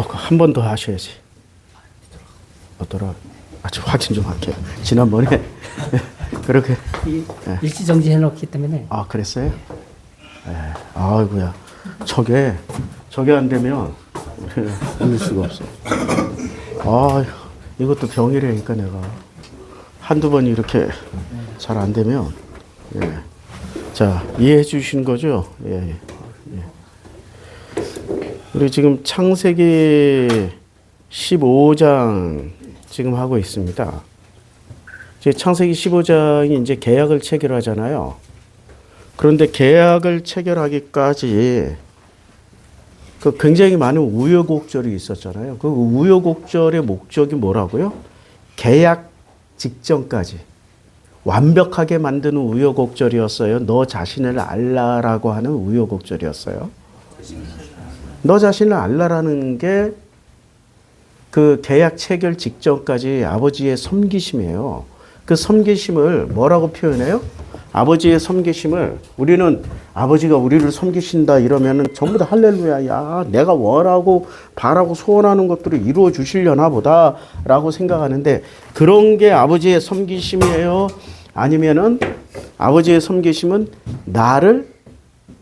한 번 더 하셔야지. 어떠라? 좀 확인 좀 할게요. 지난번에 그렇게 일시정지 해놓기 때문에. 그랬어요? 아이고야. 저게 안 되면 이길 수가 없어. 이것도 병이라니까 내가 한두 번이 이렇게 잘 안 되면 자 이해해 주신 거죠? 예. 우리 지금 창세기 15장 지금 하고 있습니다. 창세기 15장이 이제 계약을 체결하잖아요. 그런데 계약을 체결하기까지 굉장히 많은 우여곡절이 있었잖아요. 그 우여곡절의 목적이 뭐라고요? 계약 직전까지 완벽하게 만드는 우여곡절이었어요. 너 자신을 알라라고 하는 우여곡절이었어요. 너 자신을 알라라는 게 그 계약 체결 직전까지 아버지의 섬기심이에요. 그 섬기심을 뭐라고 표현해요? 아버지의 섬기심을 우리는 아버지가 우리를 섬기신다 이러면은 전부 다 할렐루야. 야, 내가 원하고 바라고 소원하는 것들을 이루어 주시려나 보다라고 생각하는데 그런 게 아버지의 섬기심이에요? 아니면은 아버지의 섬기심은 나를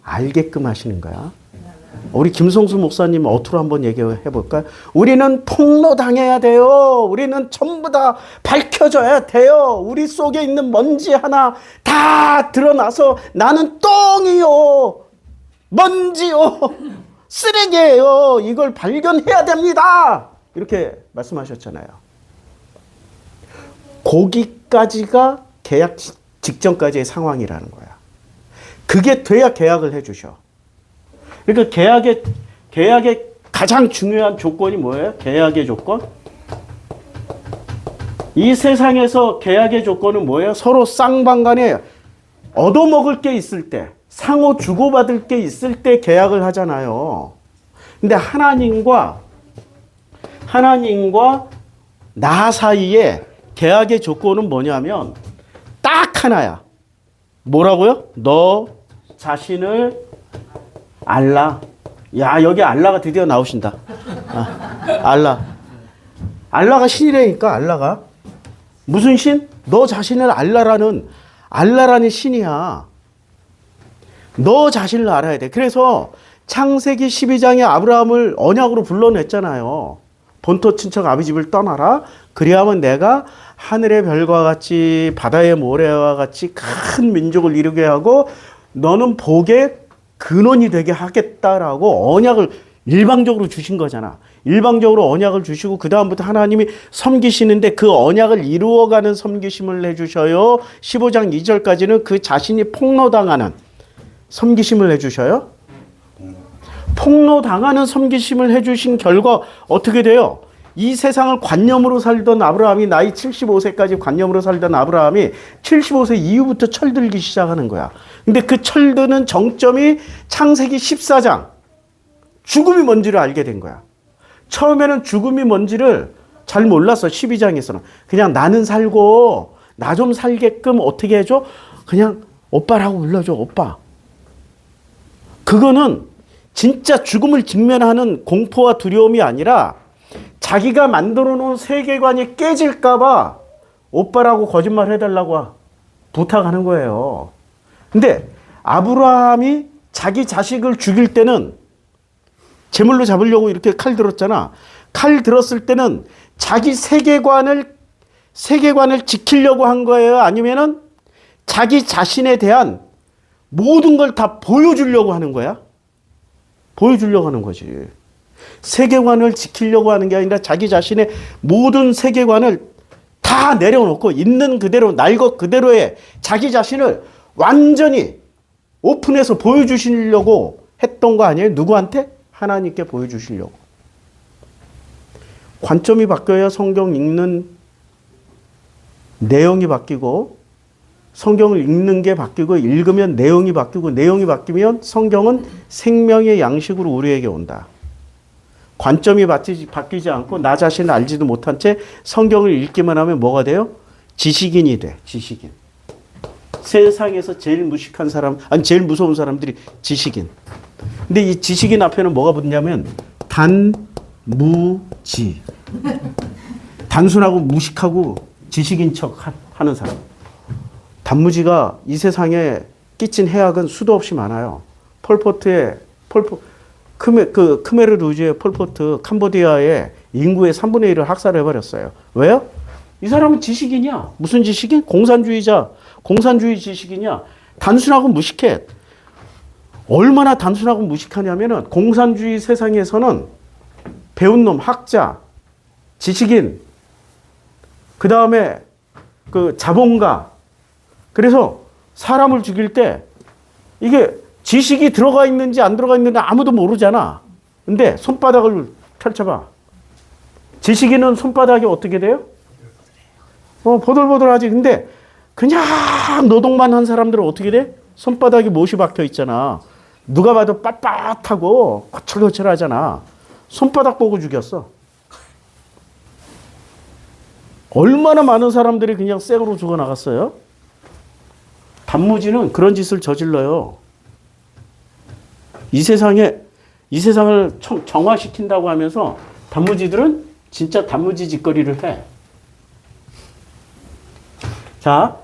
알게끔 하시는 거야? 우리 김성수 목사님 어투로 한번 얘기해 볼까요? 우리는 폭로당해야 돼요. 우리는 전부 다 밝혀져야 돼요. 우리 속에 있는 먼지 하나 다 드러나서 나는 똥이요. 먼지요. 쓰레기예요. 이걸 발견해야 됩니다. 이렇게 말씀하셨잖아요. 거기까지가 계약 직전까지의 상황이라는 거야. 그게 돼야 계약을 해 주셔. 그러니까 계약의 가장 중요한 조건이 뭐예요? 계약의 조건? 이 세상에서 계약의 조건은 뭐예요? 서로 쌍방간에 얻어먹을 게 있을 때, 상호 주고받을 게 있을 때 계약을 하잖아요. 근데 하나님과 나 사이에 계약의 조건은 뭐냐면 딱 하나야. 뭐라고요? 너 자신을 알라. 야, 여기 알라가 드디어 나오신다. 알라. 알라가 신이라니까, 알라가. 무슨 신? 너 자신을 알라라는 신이야. 너 자신을 알아야 돼. 그래서 창세기 12장에 아브라함을 언약으로 불러냈잖아요. 본토 친척 아비 집을 떠나라. 그리하면 내가 하늘의 별과 같이 바다의 모래와 같이 큰 민족을 이루게 하고 너는 복의 근원이 되게 하겠다라고 언약을 일방적으로 주신 거잖아. 일방적으로 언약을 주시고 그 다음부터 하나님이 섬기시는데 그 언약을 이루어가는 섬기심을 해주셔요. 15장 2절까지는 그 자신이 폭로당하는 섬기심을 해주셔요. 폭로당하는 섬기심을 해주신 결과 어떻게 돼요? 이 세상을 관념으로 살던 아브라함이 나이 75세까지 관념으로 살던 아브라함이 75세 이후부터 철들기 시작하는 거야. 근데 그 철드는 정점이 창세기 14장. 죽음이 뭔지를 알게 된 거야. 처음에는 죽음이 뭔지를 잘 몰랐어. 12장에서는. 그냥 나는 살고 나 좀 살게끔 어떻게 해줘? 그냥 오빠라고 불러줘. 오빠. 그거는 진짜 죽음을 직면하는 공포와 두려움이 아니라 자기가 만들어 놓은 세계관이 깨질까 봐 오빠라고 거짓말 해달라고 부탁하는 거예요. 근데 아브라함이 자기 자식을 죽일 때는 제물로 잡으려고 이렇게 칼 들었잖아. 칼 들었을 때는 자기 세계관을 지키려고 한 거예요? 아니면은 자기 자신에 대한 모든 걸 다 보여주려고 하는 거야? 보여주려고 하는 거지. 세계관을 지키려고 하는 게 아니라 자기 자신의 모든 세계관을 다 내려놓고 있는 그대로 날 것 그대로의 자기 자신을 완전히 오픈해서 보여주시려고 했던 거 아니에요? 누구한테? 하나님께 보여주시려고. 관점이 바뀌어야 성경 읽는 내용이 바뀌고 성경을 읽는 게 바뀌고 읽으면 내용이 바뀌고 내용이 바뀌면 성경은 생명의 양식으로 우리에게 온다. 관점이 바뀌지 않고 나 자신을 알지도 못한 채 성경을 읽기만 하면 뭐가 돼요? 지식인이 돼. 지식인. 세상에서 제일 무식한 사람, 아니 제일 무서운 사람들이 지식인. 근데 이 지식인 앞에는 뭐가 붙냐면 무지. 단순하고 무식하고 지식인 척 하는 사람. 단무지가 이 세상에 끼친 해악은 수도 없이 많아요. 크메르루지의 폴포트 캄보디아의 인구의 3분의 1을 학살해버렸어요. 왜요? 이 사람은 지식인이야. 무슨 지식인? 공산주의자. 공산주의 지식이냐? 단순하고 무식해. 얼마나 단순하고 무식하냐면은 공산주의 세상에서는 배운 놈, 학자, 지식인, 그 다음에 그 자본가. 그래서 사람을 죽일 때 이게 지식이 들어가 있는지 안 들어가 있는지 아무도 모르잖아. 근데 손바닥을 펼쳐봐. 지식인은 손바닥이 어떻게 돼요? 보들보들하지. 근데 그냥 노동만 한 사람들은 어떻게 돼? 손바닥이 못이 박혀 있잖아. 누가 봐도 빳빳하고 거칠거칠하잖아. 손바닥 보고 죽였어. 얼마나 많은 사람들이 그냥 생으로 죽어나갔어요? 단무지는 그런 짓을 저질러요. 이 세상을 정화시킨다고 하면서 단무지들은 진짜 단무지 짓거리를 해. 자,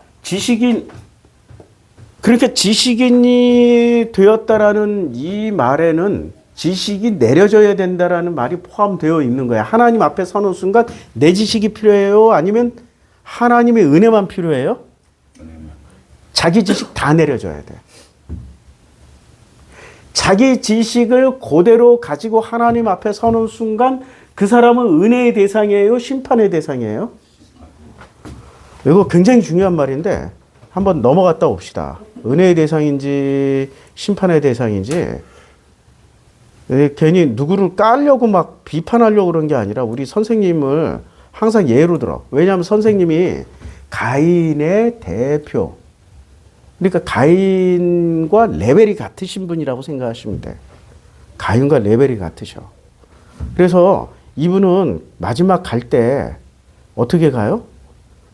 그렇게 지식인이 되었다라는 이 말에는 지식이 내려져야 된다라는 말이 포함되어 있는 거야. 하나님 앞에 서는 순간 내 지식이 필요해요? 아니면 하나님의 은혜만 필요해요? 자기 지식 다 내려줘야 돼. 자기 지식을 그대로 가지고 하나님 앞에 서는 순간 그 사람은 은혜의 대상이에요? 심판의 대상이에요? 이거 굉장히 중요한 말인데 한번 넘어갔다 옵시다. 은혜의 대상인지 심판의 대상인지. 괜히 누구를 까려고 막 비판하려고 그런 게 아니라 우리 선생님을 항상 예로 들어. 왜냐하면 선생님이 가인의 대표. 그러니까 가인과 레벨이 같으신 분이라고 생각하시면 돼. 가인과 레벨이 같으셔. 그래서 이분은 마지막 갈 때 어떻게 가요?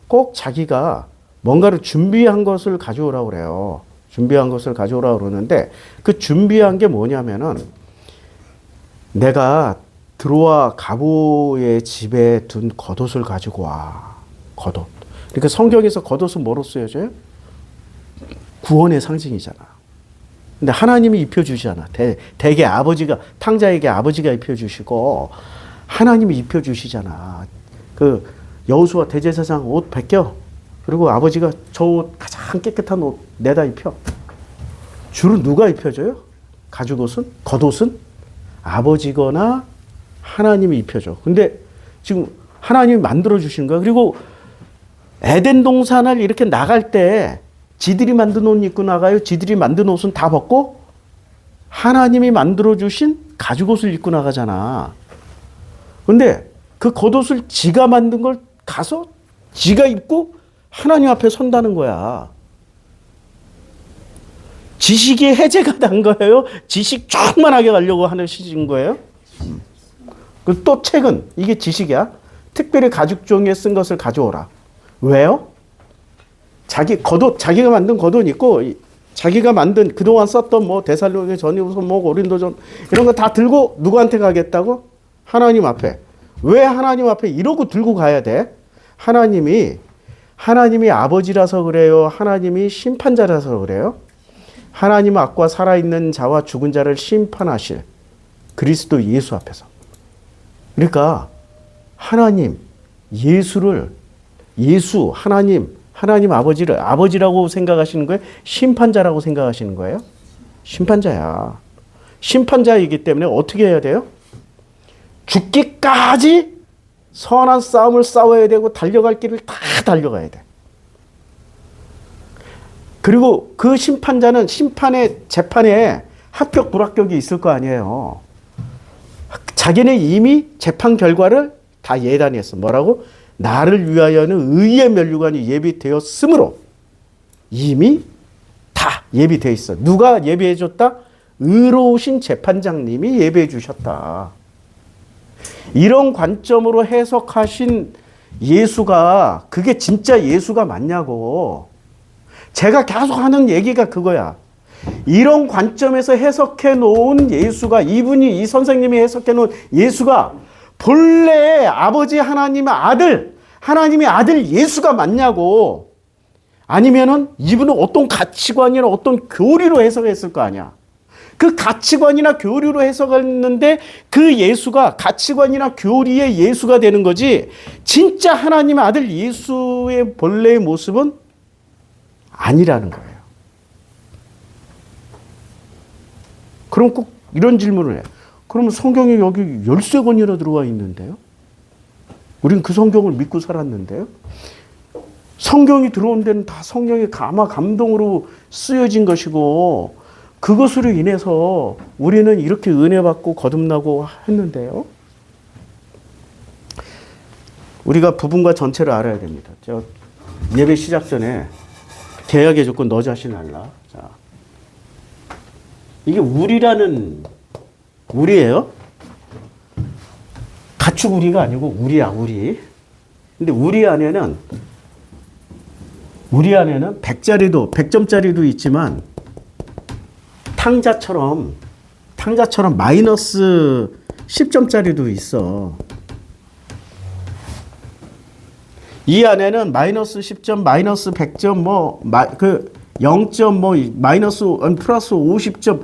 꼭 자기가 뭔가를 준비한 것을 가져오라고 그래요. 준비한 것을 가져오라고 그러는데 그 준비한 게 뭐냐면은 내가 드로아 가보의 집에 둔 겉옷을 가지고 와. 겉옷. 그러니까 성경에서 겉옷은 뭐로 쓰여져요? 구원의 상징이잖아. 근데 하나님이 입혀주시잖아. 대개 아버지가, 탕자에게 아버지가 입혀주시고 하나님이 입혀주시잖아. 그 여호수아 대제사장 옷 벗겨. 그리고 아버지가 저 옷 가장 깨끗한 옷 내다 입혀. 주로 누가 입혀줘요? 가죽옷은? 겉옷은? 아버지거나 하나님이 입혀줘. 근데 지금 하나님이 만들어주신 거야. 그리고 에덴 동산을 이렇게 나갈 때 지들이 만든 옷 입고 나가요? 지들이 만든 옷은 다 벗고 하나님이 만들어주신 가죽옷을 입고 나가잖아. 근데 그 겉옷을 지가 만든 걸 가서 지가 입고 하나님 앞에 선다는 거야. 지식이 해제가 난 거예요? 지식 조그만하게 가려고 하시는 거예요? 또 책은 이게 지식이야. 특별히 가죽종이에 쓴 것을 가져오라. 왜요? 자기가 만든 겉옷 있고 자기가 만든 그동안 썼던 뭐 데살로니가 전이후서 뭐 고린도전 이런 거 다 들고 누구한테 가겠다고? 하나님 앞에. 왜 하나님 앞에 이러고 들고 가야 돼? 하나님이 아버지라서 그래요? 하나님이 심판자라서 그래요? 하나님은 악과 살아있는 자와 죽은 자를 심판하실 그리스도 예수 앞에서. 그러니까 하나님, 하나님 아버지를 아버지라고 생각하시는 거예요? 심판자라고 생각하시는 거예요? 심판자야. 심판자이기 때문에 어떻게 해야 돼요? 죽기까지 선한 싸움을 싸워야 되고 달려갈 길을 다 달려가야 돼. 그리고 그 심판자는 재판에 합격 불합격이 있을 거 아니에요. 자기는 이미 재판 결과를 다 예단했어. 뭐라고? 나를 위하여는 의의 면류관이 예비되었으므로 이미 다 예비되어 있어. 누가 예비해 줬다? 의로우신 재판장님이 예비해 주셨다. 이런 관점으로 해석하신 예수가 그게 진짜 예수가 맞냐고. 제가 계속 하는 얘기가 그거야. 이런 관점에서 해석해 놓은 예수가 이 선생님이 해석해 놓은 예수가 본래 아버지 하나님의 아들, 하나님의 아들 예수가 맞냐고. 아니면은 이분은 어떤 가치관이나 어떤 교리로 해석했을 거 아니야. 그 가치관이나 교리로 해석했는데 그 예수가 가치관이나 교리의 예수가 되는 거지, 진짜 하나님의 아들 예수의 본래의 모습은 아니라는 거예요. 그럼 꼭 이런 질문을 해. 그러면 성경에 여기 13권이나 들어와 있는데요? 우린 그 성경을 믿고 살았는데요? 성경이 들어온 데는 다 성령의 감화 감동으로 쓰여진 것이고, 그것으로 인해서 우리는 이렇게 은혜 받고 거듭나고 했는데요. 우리가 부분과 전체를 알아야 됩니다. 저 예배 시작 전에 계약의 조건 너 자신 알라. 자, 이게 우리라는 우리예요. 가축 우리가 아니고 우리야, 우리. 근데 우리 안에는 100짜리도 100점짜리도 있지만 탕자처럼 마이너스 10점짜리도 있어. 이 안에는 마이너스 10점, 마이너스 100점, 그 0점, 마이너스, 플러스 50점,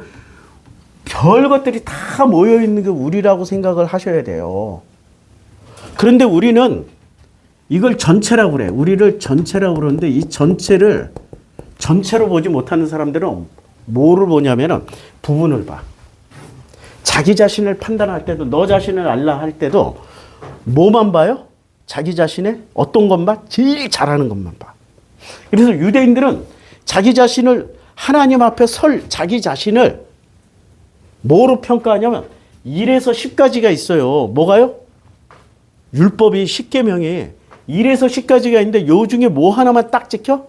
별 것들이 다 모여 있는 게 우리라고 생각을 하셔야 돼요. 그런데 우리는 이걸 전체라고 그래. 우리를 전체라고 그러는데 이 전체를 전체로 보지 못하는 사람들은 뭐를 보냐면은 부분을 봐. 자기 자신을 판단할 때도, 너 자신을 알라 할 때도 뭐만 봐요? 자기 자신의 어떤 것만? 제일 잘하는 것만 봐. 그래서 유대인들은 자기 자신을 하나님 앞에 자기 자신을 뭐로 평가하냐면 1에서 10까지가 있어요. 뭐가요? 율법이 10계명이 1에서 10까지가 있는데 요 중에 뭐 하나만 딱 지켜?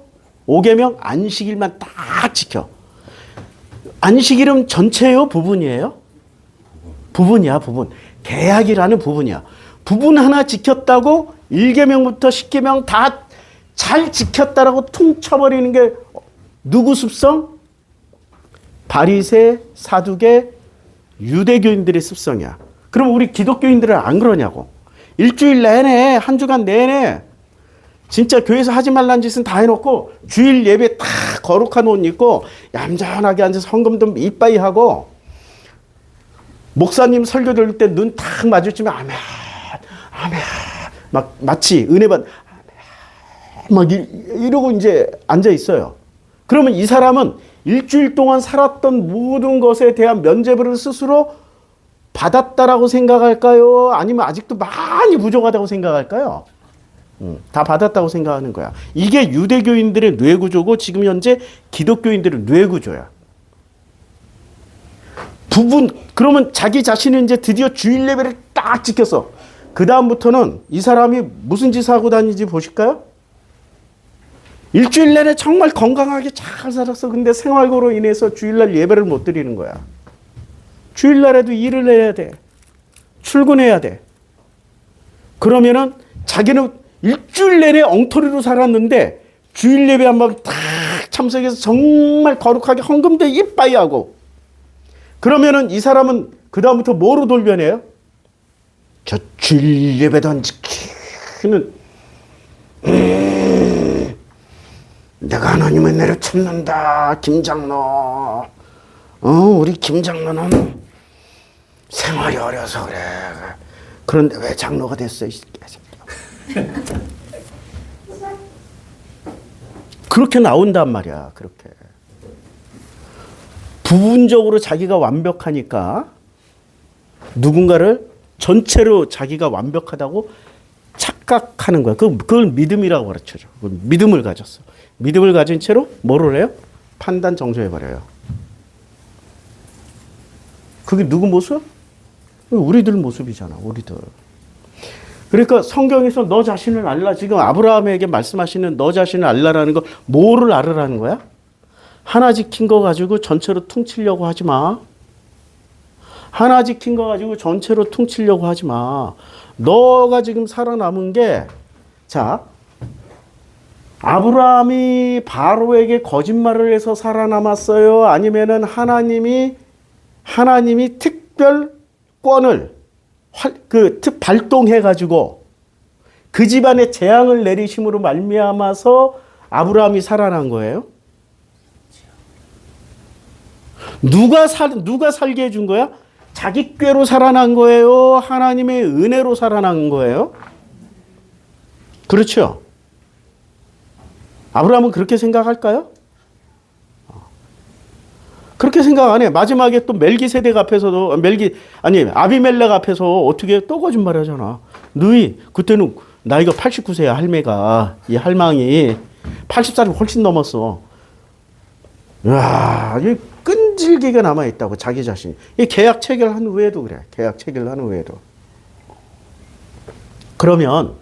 5계명 안식일만 딱 지켜. 안식일은 전체예요? 부분이에요? 부분이야, 부분. 계약이라는 부분이야. 부분 하나 지켰다고 1계명부터 10계명 다 잘 지켰다라고 퉁쳐버리는 게 누구 습성? 바리새, 사두개, 유대교인들의 습성이야. 그럼 우리 기독교인들은 안 그러냐고. 일주일 내내, 한 주간 내내 진짜 교회에서 하지 말라는 짓은 다 해놓고 주일 예배 다 거룩한 옷 입고 얌전하게 앉아서 헌금도 이빠이 하고, 목사님 설교 들을 때 눈 탁 마주치면 아멘, 아멘, 막 마치 은혜 받, 막 이러고 이제 앉아 있어요. 그러면 이 사람은 일주일 동안 살았던 모든 것에 대한 면죄부를 스스로 받았다라고 생각할까요? 아니면 아직도 많이 부족하다고 생각할까요? 다 받았다고 생각하는 거야. 이게 유대교인들의 뇌구조고 지금 현재 기독교인들의 뇌구조야. 그러면 자기 자신은 이제 드디어 주일 예배를 딱 지켰어. 그 다음부터는 이 사람이 무슨 짓을 하고 다니는지 보실까요? 일주일 내내 정말 건강하게 잘 살았어. 근데 생활고로 인해서 주일날 예배를 못 드리는 거야. 주일날에도 일을 해야 돼. 출근해야 돼. 그러면은 자기는 일주일 내내 엉터리로 살았는데 주일 예배 한번 딱 참석해서 정말 거룩하게 헌금도 이빠이 하고, 그러면은 이 사람은 그 다음부터 뭐로 돌변해요? 저 주일 예배도 안 지키는, 내가 하나님을 내려찾는다, 김장로. 우리 김장로는 생활이 어려서 그래. 그런데 왜 장로가 됐어? 그렇게 나온단 말이야. 그렇게 부분적으로 자기가 완벽하니까 누군가를 전체로 자기가 완벽하다고 착각하는 거야. 그걸 믿음이라고 가르쳐줘. 믿음을 가졌어. 믿음을 가진 채로 뭐를 해요? 판단 정죄해버려요. 그게 누구 모습? 우리들 모습이잖아. 우리들. 그러니까 성경에서 너 자신을 알라, 지금 아브라함에게 말씀하시는 너 자신을 알라라는 거, 뭐를 알으라는 거야? 하나 지킨 거 가지고 전체로 퉁치려고 하지 마. 하나 지킨 거 가지고 전체로 퉁치려고 하지 마. 너가 지금 살아남은 게, 자, 아브라함이 바로에게 거짓말을 해서 살아남았어요? 아니면은 하나님이 특별권을 발동해가지고 그 집안에 재앙을 내리심으로 말미암아서 아브라함이 살아난 거예요. 누가 살게 해준 거야? 자기 꾀로 살아난 거예요? 하나님의 은혜로 살아난 거예요? 그렇죠? 아브라함은 그렇게 생각할까요? 그렇게 생각 안 해. 마지막에 또 멜기세덱 앞에서도 아비멜렉 앞에서 어떻게 또 거짓말 하잖아. 너희 그때는 나이가 89세야 할매가. 이 할망이 80살이 훨씬 넘었어. 야, 이 끈질기게 남아 있다고 자기 자신이. 이 계약 체결한 후에도 그래. 계약 체결한 후에도. 그러면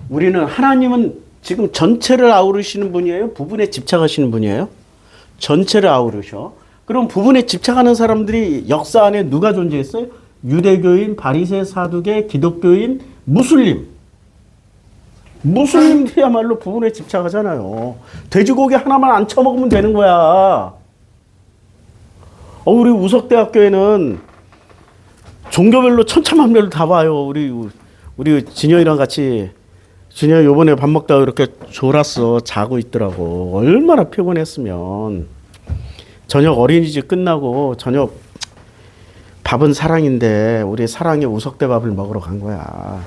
우리는 하나님은 지금 전체를 아우르시는 분이에요? 부분에 집착하시는 분이에요? 전체를 아우르셔. 그럼 부분에 집착하는 사람들이 역사 안에 누가 존재했어요? 유대교인, 바리새, 사두개, 기독교인, 무슬림들이야말로 부분에 집착하잖아요. 돼지고기 하나만 안 처먹으면 되는 거야. 우리 우석대학교에는 종교별로 천차만별로 다 봐요. 우리 진영이랑 같이 진영이 요번에 밥 먹다가 이렇게 졸았어. 자고 있더라고. 얼마나 피곤했으면. 저녁 어린이집 끝나고 저녁 밥은 사랑인데 우리 사랑의 우석대 밥을 먹으러 간 거야.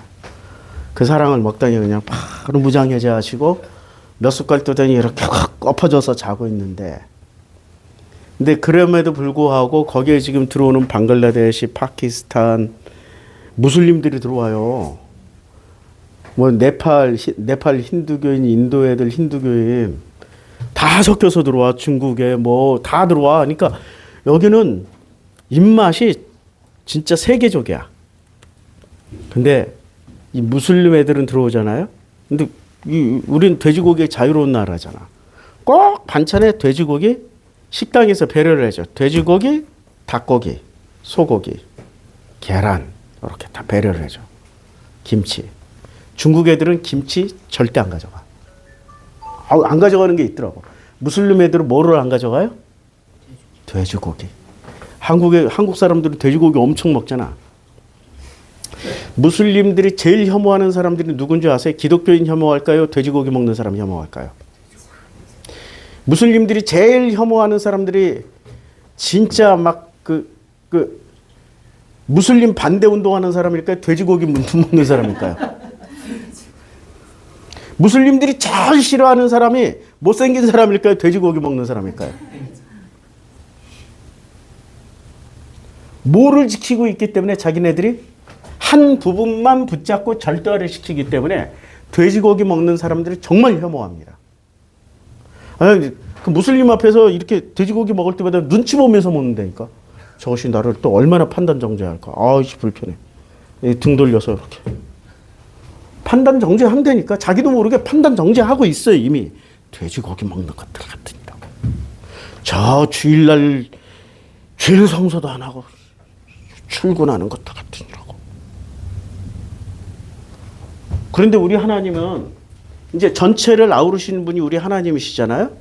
그 사랑을 먹더니 그냥 바로 무장해제하시고 몇 숟갈 뜨더니 이렇게 확 엎어져서 자고 있는데, 근데 그럼에도 불구하고 거기에 지금 들어오는 방글라데시, 파키스탄 무슬림들이 들어와요. 뭐 네팔 힌두교인, 인도 애들 힌두교인 다 섞여서 들어와. 중국에 뭐 다 들어와. 그러니까 여기는 입맛이 진짜 세계적이야. 근데 이 무슬림 애들은 들어오잖아요. 근데 우린 돼지고기에 자유로운 나라잖아. 꼭 반찬에 돼지고기 식당에서 배려를 해줘. 돼지고기, 닭고기, 소고기, 계란 이렇게 다 배려를 해줘. 김치. 중국 애들은 김치 절대 안 가져가. 안 가져가는 게 있더라고. 무슬림 애들은 뭐를 안 가져가요? 돼지고기. 한국 사람들은 돼지고기 엄청 먹잖아. 무슬림들이 제일 혐오하는 사람들이 누군지 아세요? 기독교인 혐오할까요? 돼지고기 먹는 사람 혐오할까요? 무슬림들이 제일 혐오하는 사람들이 진짜 막 무슬림 반대 운동하는 사람일까요? 돼지고기 먹는 사람일까요? 무슬림들이 제일 싫어하는 사람이 못생긴 사람일까요? 돼지고기 먹는 사람일까요? 뭐를 지키고 있기 때문에 자기네들이 한 부분만 붙잡고 절대화를 시키기 때문에 돼지고기 먹는 사람들이 정말 혐오합니다. 아니, 그 무슬림 앞에서 이렇게 돼지고기 먹을 때마다 눈치 보면서 먹는다니까. 저것이 나를 또 얼마나 판단 정죄할까. 아이씨 불편해. 등 돌려서 이렇게. 판단 정죄한다니까. 자기도 모르게 판단 정죄하고 있어요 이미. 돼지고기 먹는 것들 같으니라고. 저 주일날 주일 성소도 안 하고 출근하는 것들 같으니라고. 그런데 우리 하나님은 이제 전체를 아우르시는 분이 우리 하나님이시잖아요.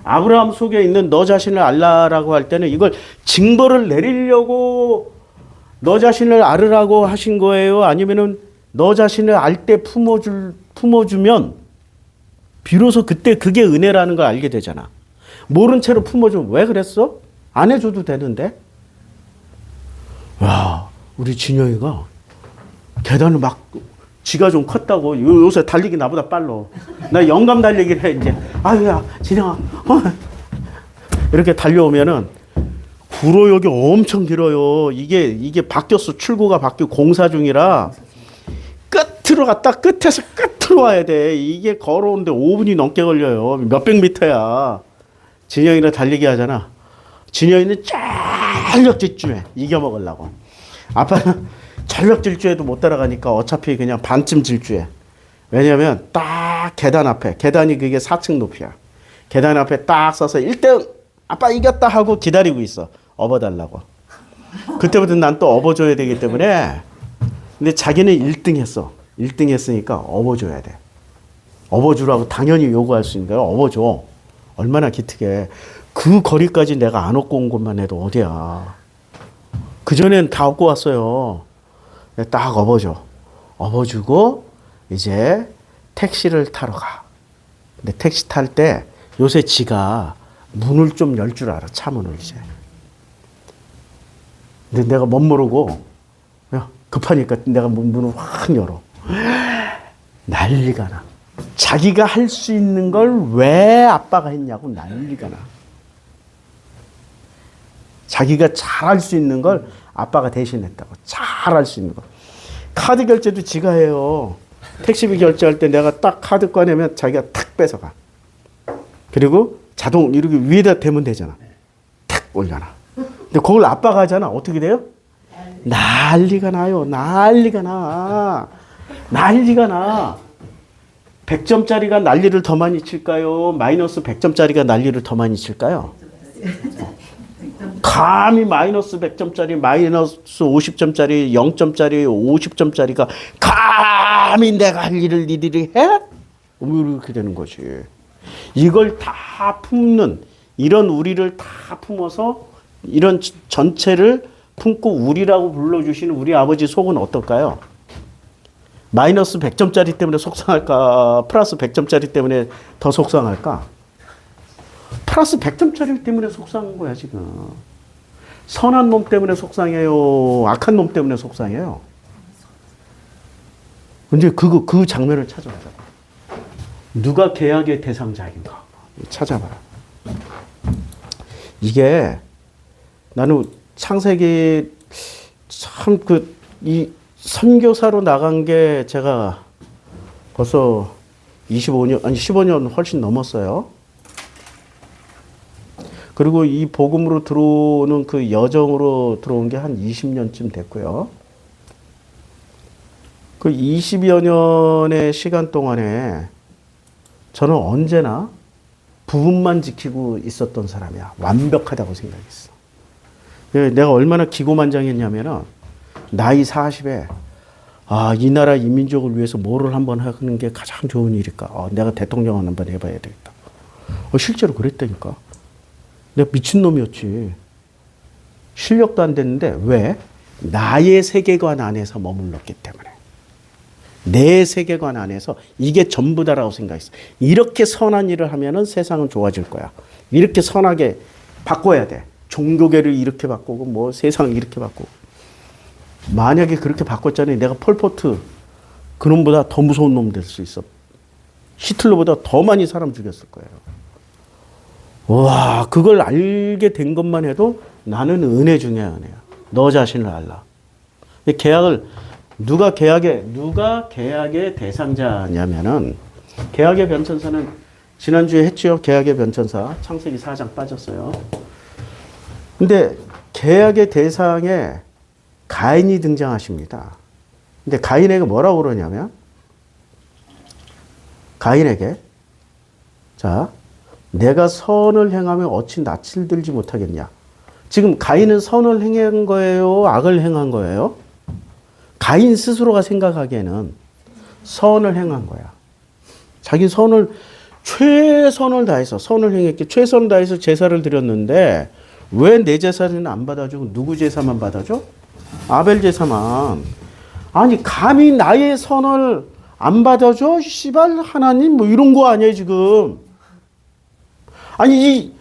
아브라함 속에 있는 너 자신을 알라라고 할 때는 이걸 징벌을 내리려고 너 자신을 알으라고 하신 거예요? 아니면은 너 자신을 알 때 품어주면 비로소 그때 그게 은혜라는 걸 알게 되잖아. 모른 채로 품어주면 왜 그랬어? 안 해줘도 되는데. 와, 우리 진영이가 계단을 막 지가 좀 컸다고 요새 달리기 나보다 빨라. 나 영감 달리기를 해 이제. 아유야 진영아 이렇게 달려오면은 구로역이 엄청 길어요. 이게 바뀌었어. 출구가 바뀌고 공사 중이라 끝으로 갔다 끝에서 끝으로 와야 돼. 이게 걸어오는데 5분이 넘게 걸려요. 몇백 미터야. 진영이랑 달리기 하잖아. 진영이는 전력 질주해. 이겨먹으려고. 아빠는 전력 질주해도 못 따라가니까 어차피 그냥 반쯤 질주해. 왜냐면 딱 계단 앞에, 계단이 그게 4층 높이야. 계단 앞에 딱 서서 1등 아빠 이겼다 하고 기다리고 있어. 업어달라고. 그때부터 난 또 업어줘야 되기 때문에. 근데 자기는 1등 했어. 1등 했으니까 업어줘야 돼. 업어주라고 당연히 요구할 수 있는 거야. 업어줘. 얼마나 기특해. 그 거리까지 내가 안 업고 온 것만 해도 어디야. 그전엔 다 업고 왔어요. 딱 업어줘. 업어주고 이제 택시를 타러 가. 근데 택시 탈 때 요새 지가 문을 좀 열 줄 알아. 차 문을 이제. 근데 내가 못 모르고 야, 급하니까 내가 문을 확 열어. 난리가 나. 자기가 할 수 있는 걸 왜 아빠가 했냐고 난리가 나. 자기가 잘할 수 있는 걸 아빠가 대신했다고. 잘할 수 있는 거. 카드 결제도 지가 해요. 택시비 결제할 때 내가 딱 카드 꺼내면 자기가 탁 뺏어가. 그리고 자동 이렇게 위에다 대면 되잖아. 탁 올려놔. 근데 그걸 아빠가 하잖아. 어떻게 돼요? 난리가 나요. 난리가 나. 난리가 나. 100점짜리가 난리를 더 많이 칠까요? 마이너스 100점짜리가 난리를 더 많이 칠까요? 감히 마이너스 100점짜리, 마이너스 50점짜리, 0점짜리, 50점짜리가 감히 내가 할 일을 니들이 해? 이렇게 되는 거지. 이걸 다 품는, 이런 우리를 다 품어서 이런 전체를 품고 우리라고 불러주시는 우리 아버지 속은 어떨까요? 마이너스 100점짜리 때문에 속상할까? 플러스 100점짜리 때문에 더 속상할까? 플러스 100점짜리 때문에 속상한 거야, 지금. 선한 놈 때문에 속상해요? 악한 놈 때문에 속상해요? 근데 그 장면을 찾아보자. 누가 계약의 대상자인가? 찾아봐라. 이게 나는 창세기 참 이 선교사로 나간 게 제가 벌써 25년, 아니 15년 훨씬 넘었어요. 그리고 이 복음으로 들어오는 그 여정으로 들어온 게 한 20년쯤 됐고요. 그 20여 년의 시간 동안에 저는 언제나 부분만 지키고 있었던 사람이야. 완벽하다고 생각했어. 내가 얼마나 기고만장했냐면은 나이 40에 이 나라 이 민족을 위해서 뭐를 한번 하는 게 가장 좋은 일일까? 내가 대통령을 한번 해봐야 되겠다. 실제로 그랬다니까. 내가 미친놈이었지. 실력도 안 됐는데 왜? 나의 세계관 안에서 머물렀기 때문에. 내 세계관 안에서 이게 전부다라고 생각했어. 이렇게 선한 일을 하면은 세상은 좋아질 거야. 이렇게 선하게 바꿔야 돼. 종교계를 이렇게 바꾸고 뭐 세상을 이렇게 바꾸고. 만약에 그렇게 바꿨잖아요. 내가 폴포트 그놈보다 더 무서운 놈 될 수 있어. 히틀러보다 더 많이 사람 죽였을 거예요. 와, 그걸 알게 된 것만 해도 나는 은혜 중에 은혜야. 너 자신을 알라. 누가 계약의 대상자냐면은, 계약의 변천사는 지난주에 했죠. 계약의 변천사. 창세기 4장 빠졌어요. 근데 계약의 대상에 가인이 등장하십니다. 근데 가인에게 뭐라고 그러냐면, 가인에게, 자, 내가 선을 행하면 어찌 낯을 들지 못하겠냐. 지금 가인은 선을 행한 거예요? 악을 행한 거예요? 가인 스스로가 생각하기에는 선을 행한 거야. 자기 최선을 다해서 선을 행했기, 최선을 다해서 제사를 드렸는데 왜 내 제사는 안 받아주고 누구 제사만 받아줘? 아벨 제사만. 아니 감히 나의 선을 안 받아줘? 씨발 하나님 뭐 이런 거 아니에요 지금. 아니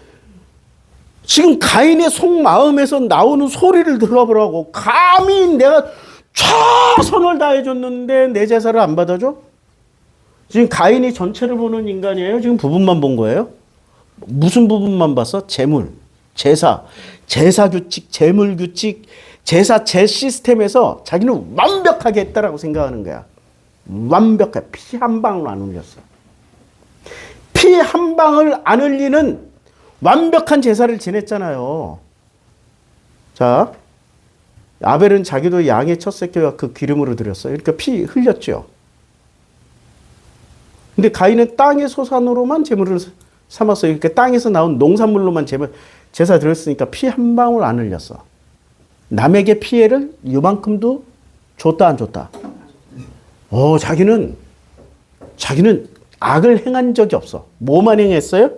지금 가인의 속마음에서 나오는 소리를 들어보라고. 감히 내가 최선을 다해줬는데 내 제사를 안 받아줘? 지금 가인이 전체를 보는 인간이에요? 지금 부분만 본 거예요? 무슨 부분만 봤어? 재물, 제사 규칙, 재물 규칙, 제사 시스템에서 자기는 완벽하게 했다라고 생각하는 거야. 완벽해. 피 한 방울 안 흘렸어. 피 한 방울 안 흘리는 완벽한 제사를 지냈잖아요. 자, 아벨은 자기도 양의 첫 새끼와 그 기름으로 드렸어요. 그러니까 피 흘렸죠. 근데 가인은 땅의 소산으로만 제물을 삼았어요. 그러니까 땅에서 나온 농산물로만 제사 드렸으니까 피 한 방울 안 흘렸어. 남에게 피해를 이만큼도 줬다 안 줬다? 자기는 악을 행한 적이 없어. 뭐만 행했어요?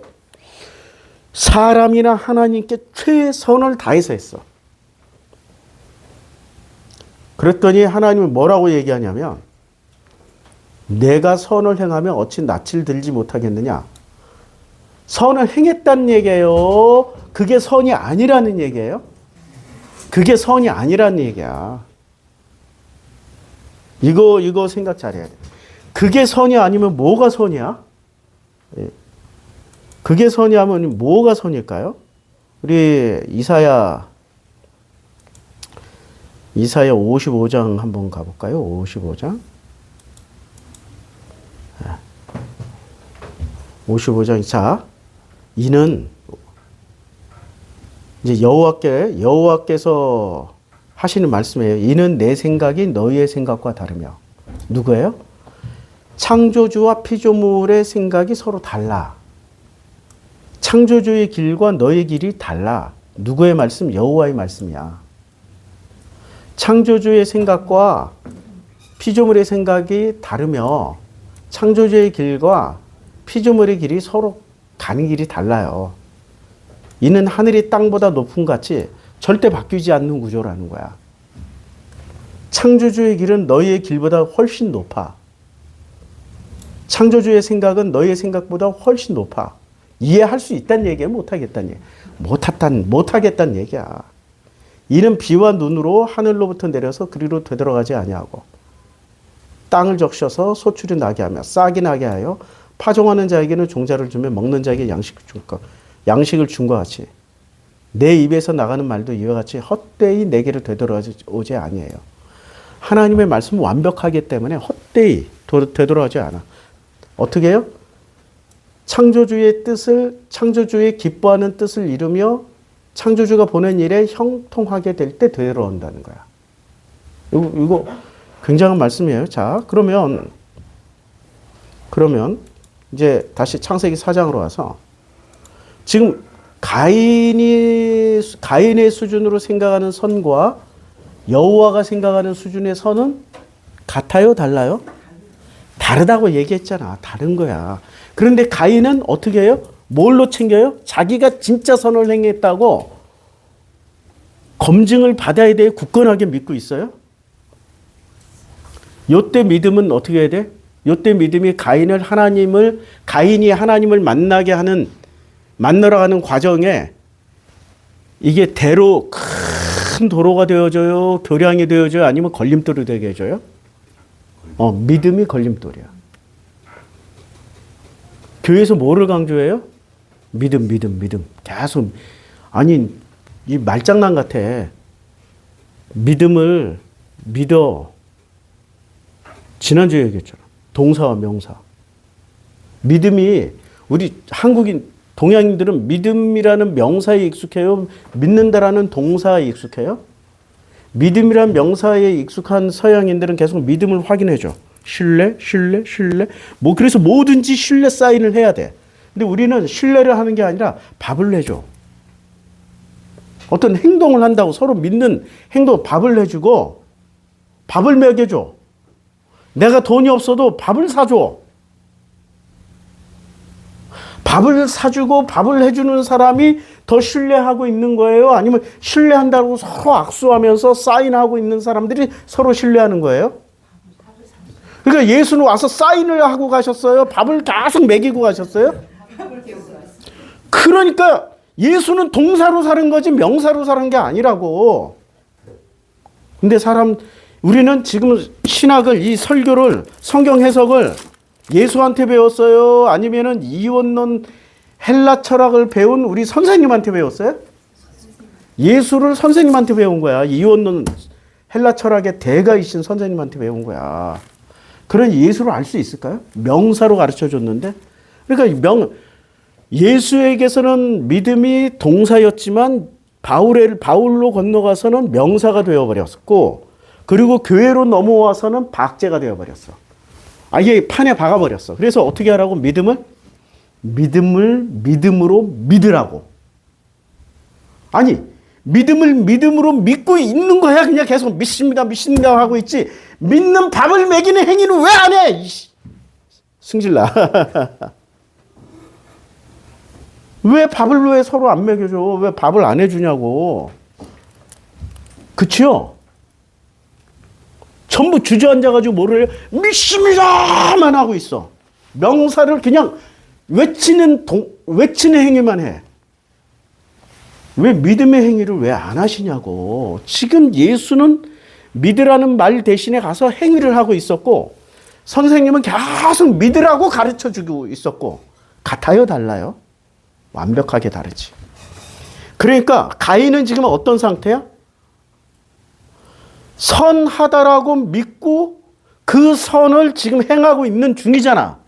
사람이나 하나님께 최선을 다해서 했어. 그랬더니 하나님이 뭐라고 얘기하냐면 내가 선을 행하면 어찌 낯을 들지 못하겠느냐. 선을 행했다는 얘기예요. 그게 선이 아니라는 얘기예요. 그게 선이 아니라는 얘기야. 이거 생각 잘해야 돼. 그게 선이 아니면 뭐가 선이야? 그게 선이 하면 뭐가 선일까요? 우리 이사야 55장 한번 가볼까요? 55장. 55장. 자, 이는 이제 여호와께서 하시는 말씀이에요. 이는 내 생각이 너희의 생각과 다르며. 누구예요? 창조주와 피조물의 생각이 서로 달라. 창조주의 길과 너의 길이 달라. 누구의 말씀? 여호와의 말씀이야. 창조주의 생각과 피조물의 생각이 다르며 창조주의 길과 피조물의 길이 서로 가는 길이 달라요. 이는 하늘이 땅보다 높은 같이 절대 바뀌지 않는 구조라는 거야. 창조주의 길은 너희의 길보다 훨씬 높아. 창조주의 생각은 너희의 생각보다 훨씬 높아. 이해할 수 있다는 얘기야, 못하겠다는 얘기야. 못하겠다는 얘기야. 이는 비와 눈으로 하늘로부터 내려서 그리로 되돌아가지 아니하고 땅을 적셔서 소출이 나게 하며 싹이 나게 하여 파종하는 자에게는 종자를 주며 먹는 자에게 양식을 준 것 같이 내 입에서 나가는 말도 이와 같이 헛되이 내게로 되돌아오지 아니해요. 하나님의 말씀은 완벽하기 때문에 헛되이 되돌아오지 않아. 어떻게 해요? 창조주의 기뻐하는 뜻을 이루며 창조주가 보낸 일에 형통하게 될 때 되돌아온다는 거야. 이거 굉장한 말씀이에요. 자, 그러면 이제 다시 창세기 4장으로 와서 지금 가인의 수준으로 생각하는 선과 여호와가 생각하는 수준의 선은 같아요? 달라요? 다르다고 얘기했잖아. 다른 거야. 그런데 가인은 어떻게 해요? 뭘로 챙겨요? 자기가 진짜 선을 행했다고 검증을 받아야 돼. 굳건하게 믿고 있어요. 요때 믿음은 어떻게 해야 돼? 요때 믿음이 가인이 하나님을 만나러 가는 과정에 이게 큰 도로가 되어져요? 교량이 되어져요? 아니면 걸림돌이 되게 해줘요? 믿음이 걸림돌이야. 교회에서 뭐를 강조해요? 믿음. 계속. 아니, 이 말장난 같아. 믿음을 믿어. 지난주에 얘기했잖아. 동사와 명사. 믿음이 우리 한국인, 동양인들은 믿음이라는 명사에 익숙해요? 믿는다라는 동사에 익숙해요? 믿음이라는 명사에 익숙한 서양인들은 계속 믿음을 확인해줘. 신뢰. 그래서 뭐든지 신뢰 사인을 해야 돼. 근데 우리는 신뢰를 하는 게 아니라 밥을 내줘. 어떤 행동을 한다고 서로 믿는 행동, 밥을 내주고, 밥을 먹여줘. 내가 돈이 없어도 밥을 사줘. 밥을 사주고 밥을 해주는 사람이 더 신뢰하고 있는 거예요? 아니면 신뢰한다고 서로 악수하면서 사인하고 있는 사람들이 서로 신뢰하는 거예요? 그러니까 예수는 와서 사인을 하고 가셨어요? 밥을 계속 먹이고 가셨어요? 그러니까 예수는 동사로 사는 거지 명사로 사는 게 아니라고. 근데 우리는 지금 신학을, 이 설교를, 성경 해석을 예수한테 배웠어요? 아니면은 이원론 헬라 철학을 배운 우리 선생님한테 배웠어요? 예수를 선생님한테 배운 거야. 이원론 헬라 철학의 대가이신 선생님한테 배운 거야. 그런 예수를 알 수 있을까요? 명사로 가르쳐 줬는데. 그러니까 예수에게서는 믿음이 동사였지만 바울로 건너가서는 명사가 되어버렸고, 그리고 교회로 넘어와서는 박제가 되어버렸어. 아예 판에 박아버렸어. 그래서 어떻게 하라고? 믿음을 믿음으로 믿으라고. 아니, 믿음으로 믿고 있는 거야. 그냥 계속 믿습니다 하고 있지. 믿는 밥을 먹이는 행위는 왜 안 해? 승질나. 왜 서로 안 먹여줘? 왜 밥을 안 해주냐고. 그치요? 전부 주저앉아가지고 뭐를 해? 믿습니다만 하고 있어. 명사를 그냥 외치는 행위만 해. 왜 믿음의 행위를 왜 안 하시냐고. 지금 예수는 믿으라는 말 대신에 가서 행위를 하고 있었고, 선생님은 계속 믿으라고 가르쳐 주고 있었고, 같아요, 달라요? 완벽하게 다르지. 그러니까 가인은 지금 어떤 상태야? 선하다라고 믿고 그 선을 지금 행하고 있는 중이잖아.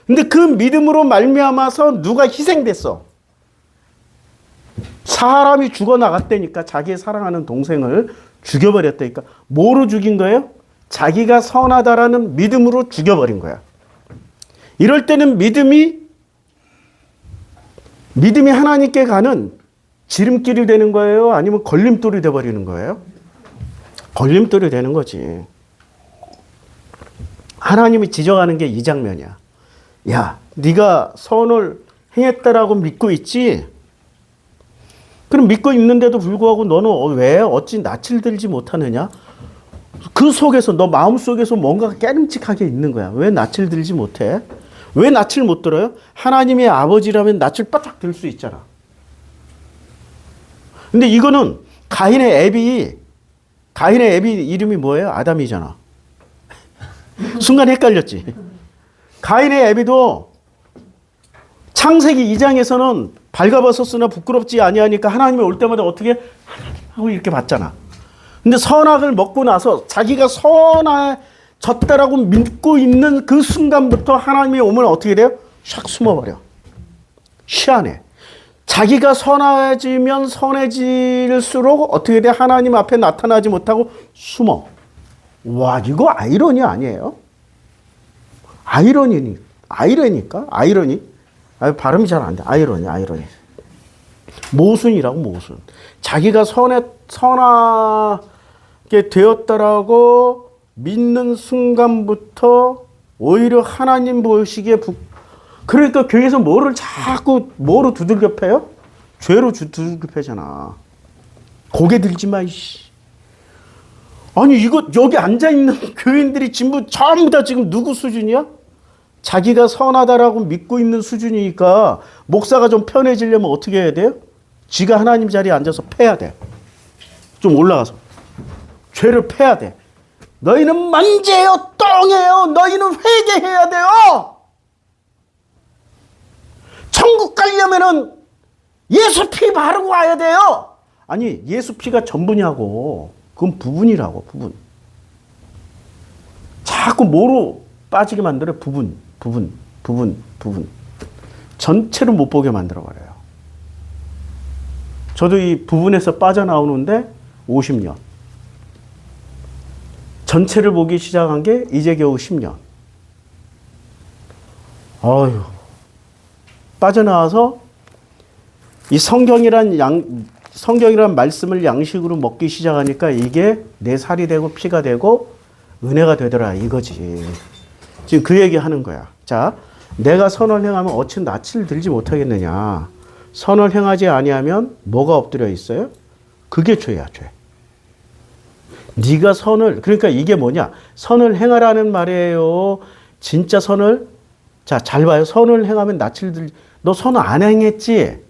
근데 그 믿음으로 말미암아서 누가 희생됐어? 사람이 죽어나갔다니까. 자기 사랑하는 동생을 죽여버렸다니까. 뭐로 죽인 거예요? 자기가 선하다라는 믿음으로 죽여버린 거야. 이럴 때는 믿음이 하나님께 가는 지름길이 되는 거예요? 아니면 걸림돌이 되어버리는 거예요? 걸림돌이 되는 거지. 하나님이 지적하는 게 이 장면이야. 야, 네가 선을 행했다라고 믿고 있지? 그럼 믿고 있는데도 불구하고 너는 왜 어찌 낯을 들지 못하느냐? 그 속에서 너 마음속에서 뭔가 깨름직하게 있는 거야. 왜 낯을 들지 못해? 왜 낯을 못 들어요? 하나님의 아버지라면 낯을 바짝 들 수 있잖아. 근데 이거는 가인의 애비 이름이 뭐예요? 아담이잖아. 순간 헷갈렸지. 가인의 애비도 창세기 2장에서는 발가벗었으나 부끄럽지 아니하니까 하나님이 올 때마다 어떻게 하고 이렇게 봤잖아. 근데 선악을 먹고 나서 자기가 선해졌다라고 믿고 있는 그 순간부터 하나님이 오면 어떻게 돼요? 샥 숨어버려. 희한해. 자기가 선해지면 선해질수록 어떻게 돼? 하나님 앞에 나타나지 못하고 숨어. 와, 이거 아이러니 아니에요? 아이러니까? 아이러니? 발음이 잘 안 돼. 아이러니. 모순이라고, 모순. 자기가 선하게 되었다라고 믿는 순간부터 오히려 하나님 보시기에 그러니까 교회에서 뭐로 두들겨 패요? 죄로 두들겨 패잖아. 고개 들지 마, 이씨. 아니, 이거 여기 앉아있는 교인들이 전부 다 지금 누구 수준이야? 자기가 선하다라고 믿고 있는 수준이니까 목사가 좀 편해지려면 어떻게 해야 돼요? 지가 하나님 자리에 앉아서 패야 돼. 좀 올라가서. 죄를 패야 돼. 너희는 만재요, 똥이에요. 너희는 회개해야 돼요. 천국 가려면은 예수 피 바르고 와야 돼요. 아니, 예수 피가 전부냐고. 그건 부분이라고, 부분. 자꾸 뭐로 빠지게 만들어요? 부분. 전체를 못 보게 만들어버려요. 저도 이 부분에서 빠져나오는데 50년. 전체를 보기 시작한 게 이제 겨우 10년. 어휴. 빠져나와서 이 성경이란 말씀을 양식으로 먹기 시작하니까 이게 내 살이 되고 피가 되고 은혜가 되더라 이거지. 지금 그 얘기 하는 거야. 자, 내가 선을 행하면 어찌 낯을 들지 못하겠느냐. 선을 행하지 아니하면 뭐가 엎드려 있어요? 그게 죄야, 죄. 네가 그러니까 이게 뭐냐? 선을 행하라는 말이에요. 진짜 선을, 자, 잘 봐요. 선을 행하면 너 선 안 행했지?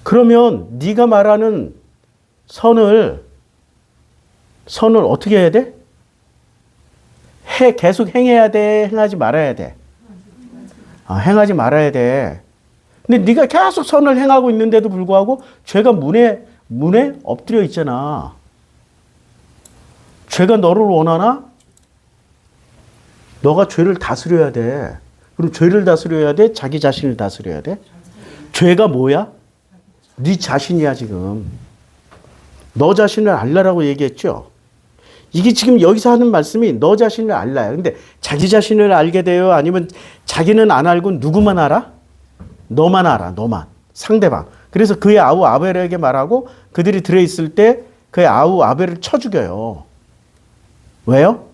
그러면 네가 말하는 선을 어떻게 해야 돼? 계속 행해야 돼? 행하지 말아야 돼? 행하지 말아야 돼. 근데 네가 계속 선을 행하고 있는데도 불구하고 죄가 문에 엎드려 있잖아. 죄가 너를 원하나? 너가 죄를 다스려야 돼. 그럼 죄를 다스려야 돼? 자기 자신을 다스려야 돼? 죄가 뭐야? 네 자신이야, 지금. 너 자신을 알라라고 얘기했죠? 이게 지금 여기서 하는 말씀이 너 자신을 알라요. 근데 자기 자신을 알게 돼요? 아니면 자기는 안 알고 누구만 알아? 너만 알아, 너만. 상대방. 그래서 그의 아우 아벨에게 말하고 그들이 들어있을 때 그의 아우 아벨을 쳐 죽여요. 왜요?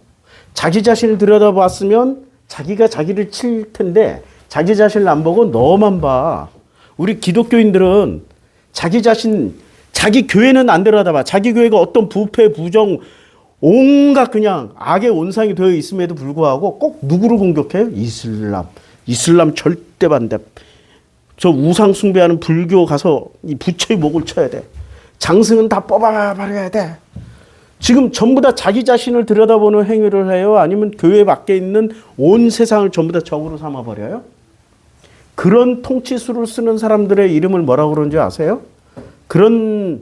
자기 자신을 들여다봤으면 자기가 자기를 칠 텐데 자기 자신을 안 보고 너만 봐. 우리 기독교인들은 자기 교회는 안 들여다봐. 자기 교회가 어떤 부패, 부정, 온갖 그냥 악의 온상이 되어 있음에도 불구하고 꼭 누구를 공격해요? 이슬람. 이슬람 절대 반대. 저 우상 숭배하는 불교 가서 이 부처의 목을 쳐야 돼. 장승은 다 뽑아버려야 돼. 지금 전부 다 자기 자신을 들여다보는 행위를 해요? 아니면 교회 밖에 있는 온 세상을 전부 다 적으로 삼아버려요? 그런 통치수를 쓰는 사람들의 이름을 뭐라고 그러는지 아세요? 그러니까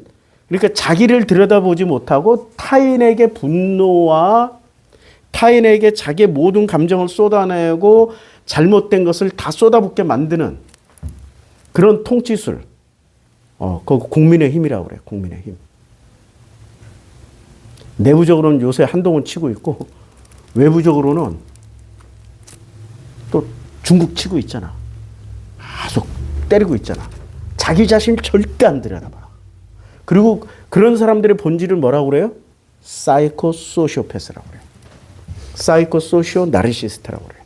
자기를 들여다보지 못하고 타인에게 분노와 타인에게 자기의 모든 감정을 쏟아내고 잘못된 것을 다 쏟아붓게 만드는 그런 통치술. 그거 국민의 힘이라고 그래요. 국민의 힘. 내부적으로는 요새 한동훈 치고 있고 외부적으로는 또 중국 치고 있잖아. 계속 때리고 있잖아. 자기 자신 절대 안 들여다봐. 그리고 그런 사람들의 본질을 뭐라고 그래요? 사이코 소시오패스라고 그래요. 사이코 소시오 나르시스트라고 그래요.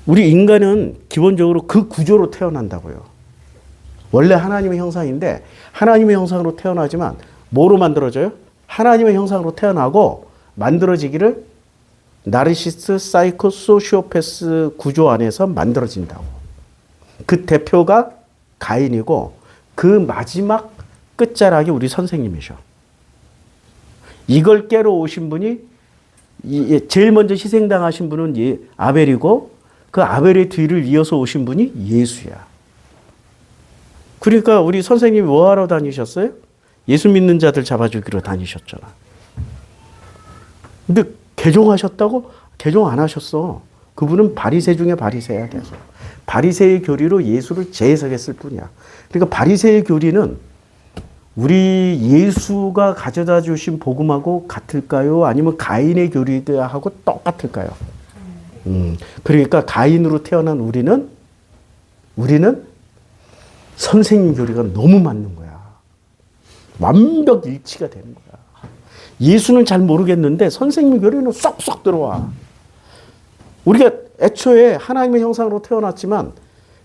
우리 인간은 기본적으로 그 구조로 태어난다고요. 원래 하나님의 형상인데 하나님의 형상으로 태어나지만 뭐로 만들어져요? 하나님의 형상으로 태어나고 만들어지기를 나르시스트 사이코 소시오패스 구조 안에서 만들어진다고. 그 대표가 가인이고 그 마지막 끝자락이 우리 선생님이셔. 이걸 깨러 오신 분이 제일 먼저 희생당하신 분은 아벨이고 그 아벨의 뒤를 이어서 오신 분이 예수야. 그러니까 우리 선생님이 뭐하러 다니셨어요? 예수 믿는 자들 잡아주기로 다니셨잖아. 근데 개종하셨다고? 개종 안 하셨어. 그분은 바리새 중에 바리새야 계속. 바리새의 교리로 예수를 재해석했을 뿐이야. 그러니까 바리새의 교리는 우리 예수가 가져다 주신 복음하고 같을까요? 아니면 가인의 교리하고 똑같을까요? 그러니까 가인으로 태어난 우리는 선생님 교리가 너무 맞는 거야. 완벽 일치가 되는 거야. 예수는 잘 모르겠는데 선생님 교리는 쏙쏙 들어와. 우리가 애초에 하나님의 형상으로 태어났지만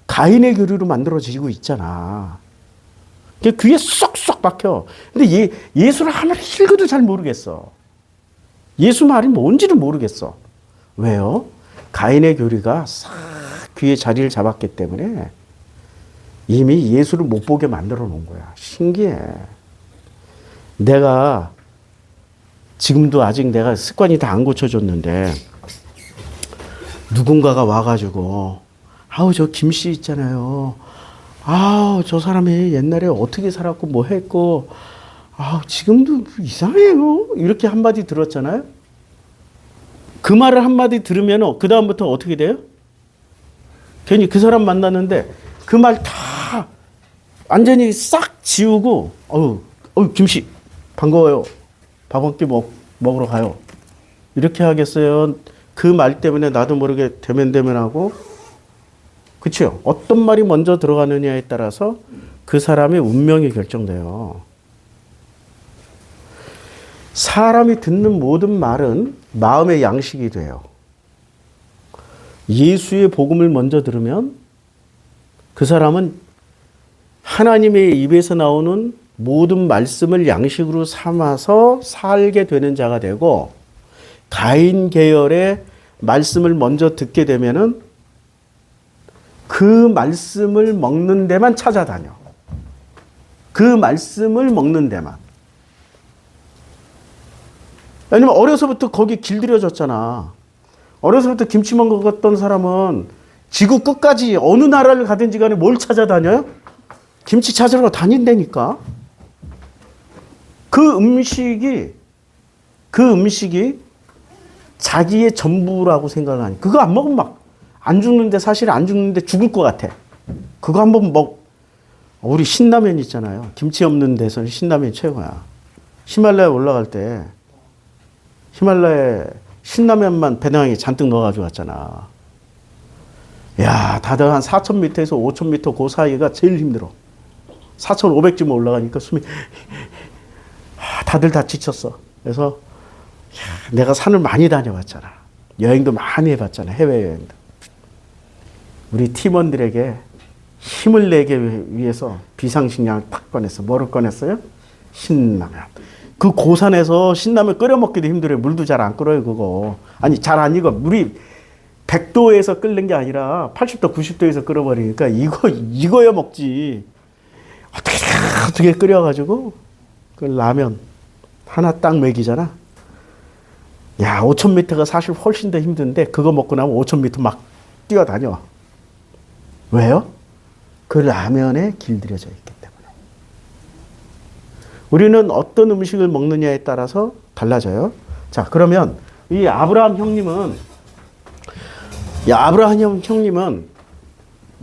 가인의 교리로 만들어지고 있잖아. 그게 귀에 쏙쏙 박혀. 근데 예수를 하나를 읽어도 잘 모르겠어. 예수 말이 뭔지를 모르겠어. 왜요? 가인의 교리가 싹 귀에 자리를 잡았기 때문에 이미 예수를 못 보게 만들어 놓은 거야. 신기해. 내가 지금도 아직 내가 습관이 다 안 고쳐졌는데 누군가가 와가지고 저 김씨 있잖아요. 저 사람이 옛날에 어떻게 살았고 뭐 했고 지금도 이상해요. 이렇게 한마디 들었잖아요. 그 말을 한마디 들으면 그 다음부터 어떻게 돼요? 괜히 그 사람 만났는데 그 말 다 완전히 싹 지우고 김씨 반가워요. 밥 한 끼 먹으러 가요. 이렇게 하겠어요? 그 말 때문에 나도 모르게 대면대면하고 그렇죠? 어떤 말이 먼저 들어가느냐에 따라서 그 사람의 운명이 결정돼요. 사람이 듣는 모든 말은 마음의 양식이 돼요. 예수의 복음을 먼저 들으면 그 사람은 하나님의 입에서 나오는 모든 말씀을 양식으로 삼아서 살게 되는 자가 되고 가인 계열의 말씀을 먼저 듣게 되면은 그 말씀을 먹는 데만 찾아다녀. 그 말씀을 먹는 데만. 왜냐면 어려서부터 거기 길들여졌잖아. 어려서부터 김치 먹었던 사람은 지구 끝까지 어느 나라를 가든지 간에 뭘 찾아다녀요? 김치 찾으러 다닌다니까. 그 음식이 자기의 전부라고 생각하니 그거 안 먹으면 막 안 죽는데 사실 안 죽는데 죽을 것 같아. 그거 한번 우리 신라면 있잖아요. 김치 없는 데서는 신라면이 최고야. 히말라야 올라갈 때 히말라야에 신라면만 배낭에 잔뜩 넣어가지고 왔잖아. 야, 다들 한 4,000m에서 5,000m 그 사이가 제일 힘들어. 4,500쯤 올라가니까 숨이 다들 다 지쳤어. 그래서 내가 산을 많이 다녀봤잖아. 여행도 많이 해봤잖아. 해외여행도. 우리 팀원들에게 힘을 내기 위해서 비상식량을 딱 꺼냈어. 뭐를 꺼냈어요? 신라면. 그 고산에서 신라면 끓여 먹기도 힘들어요. 물도 잘 안 끓어요, 그거. 아니, 잘 안 익어. 물이 100도에서 끓는 게 아니라 80도, 90도에서 끓어버리니까 익어야 먹지. 어떻게 끓여가지고 그 라면 하나 딱 먹이잖아. 야, 5,000m가 사실 훨씬 더 힘든데 그거 먹고 나면 5,000m 막 뛰어다녀. 왜요? 그 라면에 길들여져 있기 때문에. 우리는 어떤 음식을 먹느냐에 따라서 달라져요. 자, 그러면 이 아브라함 형님은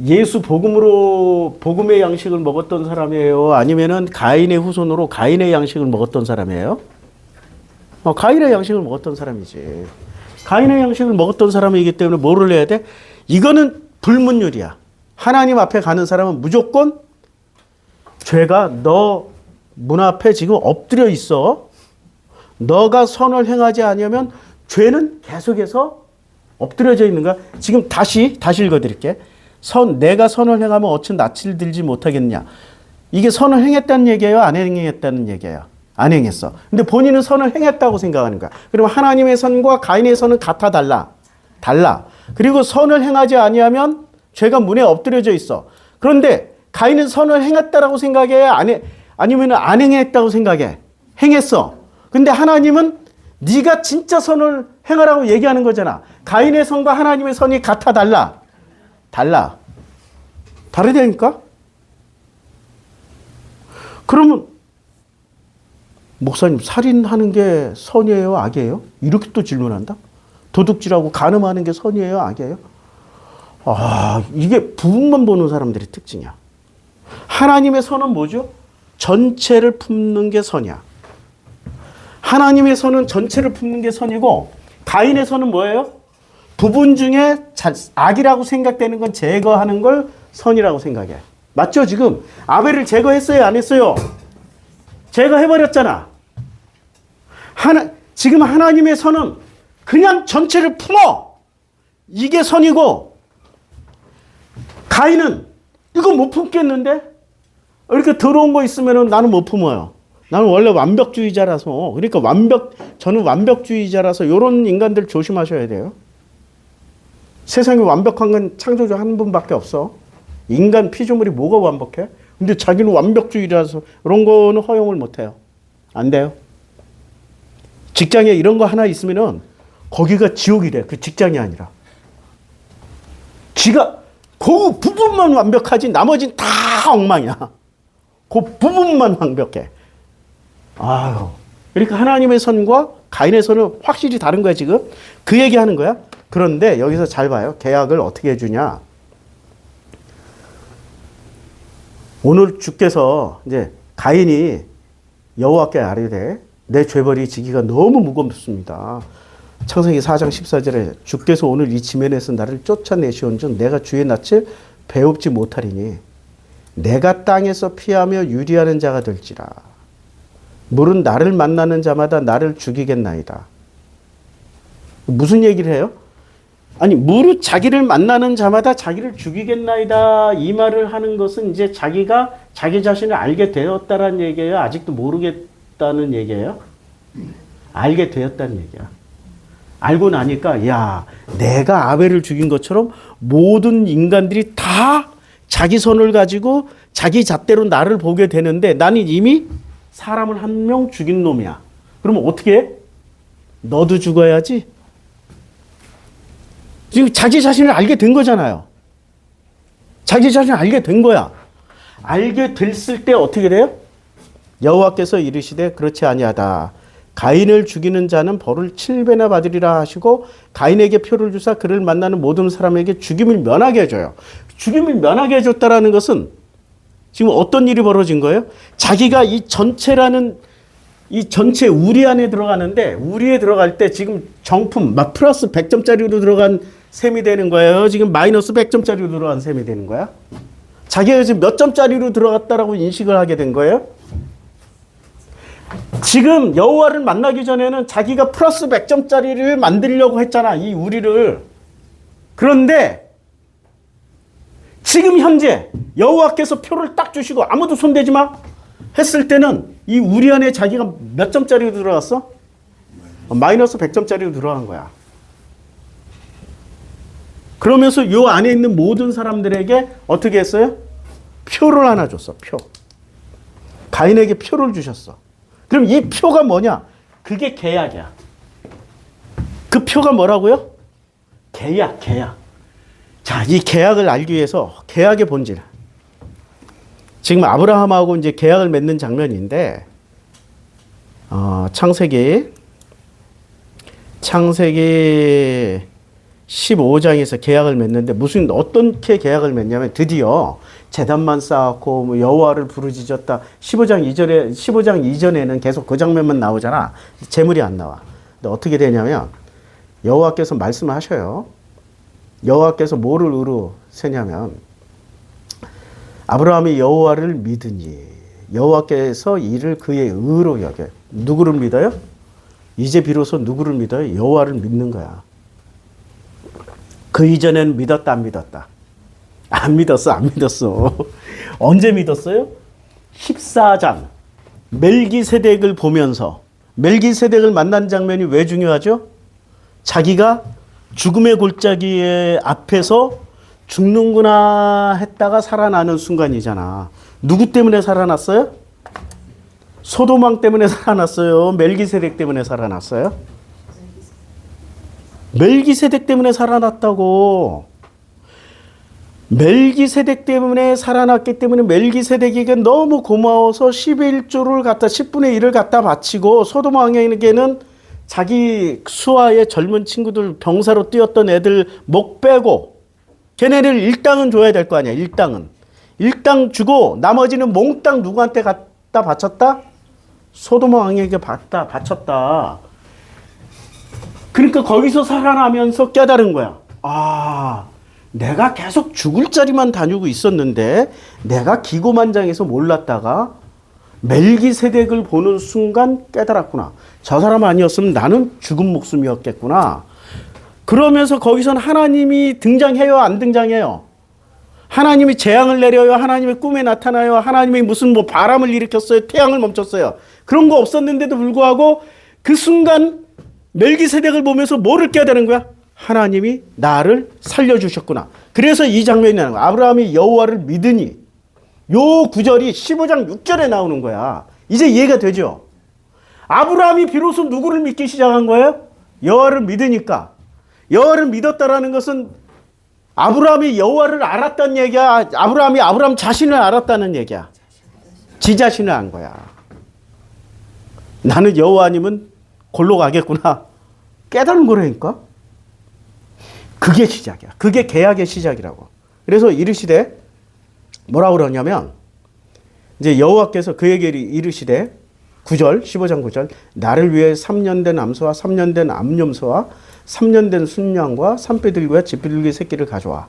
예수 복음의 양식을 먹었던 사람이에요? 아니면은 가인의 후손으로 가인의 양식을 먹었던 사람이에요? 가인의 양식을 먹었던 사람이지. 가인의 양식을 먹었던 사람이기 때문에 뭐를 해야 돼? 이거는 불문율이야. 하나님 앞에 가는 사람은 무조건 죄가 너 문 앞에 지금 엎드려 있어. 너가 선을 행하지 않으면 죄는 계속해서 엎드려져 있는 거야. 지금 다시 읽어드릴게. 내가 선을 행하면 어찌 낯을 들지 못하겠냐. 이게 선을 행했다는 얘기예요? 안 행했다는 얘기예요? 안 행했어. 근데 본인은 선을 행했다고 생각하는 거야. 그러면 하나님의 선과 가인의 선은 같아 달라. 그리고 선을 행하지 아니하면 죄가 문에 엎드려져 있어. 그런데 가인은 선을 행했다라고 생각해? 아니면 안 행했다고 생각해? 행했어. 근데 하나님은 네가 진짜 선을 행하라고 얘기하는 거잖아. 가인의 선과 하나님의 선이 같아 달라? 다르다니까? 그러면 목사님, 살인하는 게 선이에요, 악이에요? 이렇게 또 질문한다? 도둑질하고 간음하는 게 선이에요, 악이에요? 이게 부분만 보는 사람들의 특징이야. 하나님의 선은 뭐죠? 전체를 품는 게 선이야. 하나님의 선은 전체를 품는 게 선이고, 가인의 선은 뭐예요? 부분 중에 악이라고 생각되는 건 제거하는 걸 선이라고 생각해. 맞죠? 지금 아벨을 제거했어요, 안 했어요? 제거해버렸잖아. 지금 하나님의 선은 그냥 전체를 품어. 이게 선이고, 가인은 이거 못 품겠는데? 이렇게 더러운 거 있으면 나는 못 품어요. 나는 원래 완벽주의자라서. 그러니까 저는 완벽주의자라서 이런 인간들 조심하셔야 돼요. 세상에 완벽한 건 창조주 한 분밖에 없어. 인간 피조물이 뭐가 완벽해? 근데 자기는 완벽주의라서 이런 거는 허용을 못 해요. 안 돼요. 직장에 이런 거 하나 있으면은 거기가 지옥이 돼. 그 직장이 아니라. 지가 그 부분만 완벽하지 나머지는 다 엉망이야. 그 부분만 완벽해. 그러니까 하나님의 선과 가인의 선은 확실히 다른 거야, 지금. 그 얘기 하는 거야. 그런데 여기서 잘 봐요. 계약을 어떻게 해주냐. 오늘 주께서 이제 가인이 여호와께 아뢰되 내 죄벌이 지기가 너무 무겁습니다. 창세기 4장 14절에 주께서 오늘 이 지면에서 나를 쫓아내시온즉 내가 주의 낯을 배웁지 못하리니 내가 땅에서 피하며 유리하는 자가 될지라. 물은 나를 만나는 자마다 나를 죽이겠나이다. 무슨 얘기를 해요? 아니, 물은 자기를 만나는 자마다 자기를 죽이겠나이다. 이 말을 하는 것은 이제 자기가 자기 자신을 알게 되었다는 얘기예요? 아직도 모르겠다는 얘기예요? 알게 되었다는 얘기야. 알고 나니까 야, 내가 아벨을 죽인 것처럼 모든 인간들이 다 자기 선을 가지고 자기 잣대로 나를 보게 되는데 나는 이미 사람을 한 명 죽인 놈이야. 그러면 어떻게 해? 너도 죽어야지. 지금 자기 자신을 알게 된 거잖아요. 자기 자신을 알게 된 거야. 알게 됐을 때 어떻게 돼요? 여호와께서 이르시되 그렇지 아니하다. 가인을 죽이는 자는 벌을 7배나 받으리라 하시고 가인에게 표를 주사 그를 만나는 모든 사람에게 죽임을 면하게 해줘요. 죽임을 면하게 해줬다라는 것은 지금 어떤 일이 벌어진 거예요? 자기가 이 전체라는 이 전체 우리 안에 들어가는데 우리에 들어갈 때 지금 정품 막 플러스 100점짜리로 들어간 셈이 되는 거예요. 지금 마이너스 100점짜리로 들어간 셈이 되는 거야. 자기가 지금 몇 점짜리로 들어갔다라고 인식을 하게 된 거예요. 지금 여호와를 만나기 전에는 자기가 플러스 100점짜리를 만들려고 했잖아. 이 우리를. 그런데 지금 현재 여호와께서 표를 딱 주시고 아무도 손대지 마 했을 때는 이 우리 안에 자기가 몇 점짜리로 들어갔어? 마이너스 100점짜리로 들어간 거야. 그러면서 요 안에 있는 모든 사람들에게 어떻게 했어요? 표를 하나 줬어. 표. 가인에게 표를 주셨어. 그럼 이 표가 뭐냐? 그게 계약이야. 그 표가 뭐라고요? 계약. 자, 이 계약을 알기 위해서 계약의 본질. 지금 아브라함하고 이제 계약을 맺는 장면인데, 창세기 15장에서 계약을 맺는데 어떻게 계약을 맺냐면 드디어 제단만 쌓았고 뭐 여호와를 부르짖었다. 15장 이전에는 계속 그 장면만 나오잖아. 재물이 안 나와. 근데 어떻게 되냐면 여호와께서 말씀하셔요. 여호와께서 뭐를 의로 세냐면 아브라함이 여호와를 믿으니 여호와께서 이를 그의 의로 여겨. 누구를 믿어요? 이제 비로소 누구를 믿어요? 여호와를 믿는 거야. 그 이전에는 믿었다, 안 믿었다? 안 믿었어. 언제 믿었어요? 14장. 멜기세덱을 보면서, 멜기세덱을 만난 장면이 왜 중요하죠? 자기가 죽음의 골짜기 앞에서 죽는구나 했다가 살아나는 순간이잖아. 누구 때문에 살아났어요? 소돔왕 때문에 살아났어요? 멜기세덱 때문에 살아났어요? 멜기세덱 때문에 살아났다고. 멜기세덱 때문에 살아났기 때문에 멜기세덱에게 너무 고마워서 11조를 갖다 10분의 1을 갖다 바치고 소돔 왕에게는 자기 수하의 젊은 친구들 병사로 뛰었던 애들 목 빼고 걔네를 일당은 줘야 될 거 아니야. 일당 주고 나머지는 몽땅 누구한테 갖다 바쳤다? 소돔 왕에게 바쳤다. 그러니까 거기서 살아나면서 깨달은 거야. 아, 내가 계속 죽을 자리만 다니고 있었는데 내가 기고만장해서 몰랐다가 멜기세덱을 보는 순간 깨달았구나. 저 사람 아니었으면 나는 죽은 목숨이었겠구나. 그러면서 거기서는 하나님이 등장해요, 안 등장해요? 하나님이 재앙을 내려요, 하나님이 꿈에 나타나요, 하나님이 무슨 뭐 바람을 일으켰어요, 태양을 멈췄어요. 그런 거 없었는데도 불구하고 그 순간 멜기세덱을 보면서 뭐를 깨달은 거야? 하나님이 나를 살려주셨구나. 그래서 이 장면이 나는 거야. 아브라함이 여호와를 믿으니. 요 구절이 15장 6절에 나오는 거야. 이제 이해가 되죠? 아브라함이 비로소 누구를 믿기 시작한 거예요? 여호와를 믿으니까. 여호와를 믿었다라는 것은 아브라함이 여호와를 알았다는 얘기야. 아브라함이 아브라함 자신을 알았다는 얘기야. 지 자신을 안 거야. 나는 여호와님은 골로 가겠구나. 깨달은 거라니까. 그게 시작이야. 그게 계약의 시작이라고. 그래서 이르시되 뭐라고 그러냐면 이제 여호와께서 그에게 이르시되 9절 15장 9절 나를 위해 3년 된 암소와 3년 된 암염소와 3년 된 순양과 산비둘기와 집비둘기 새끼를 가져와.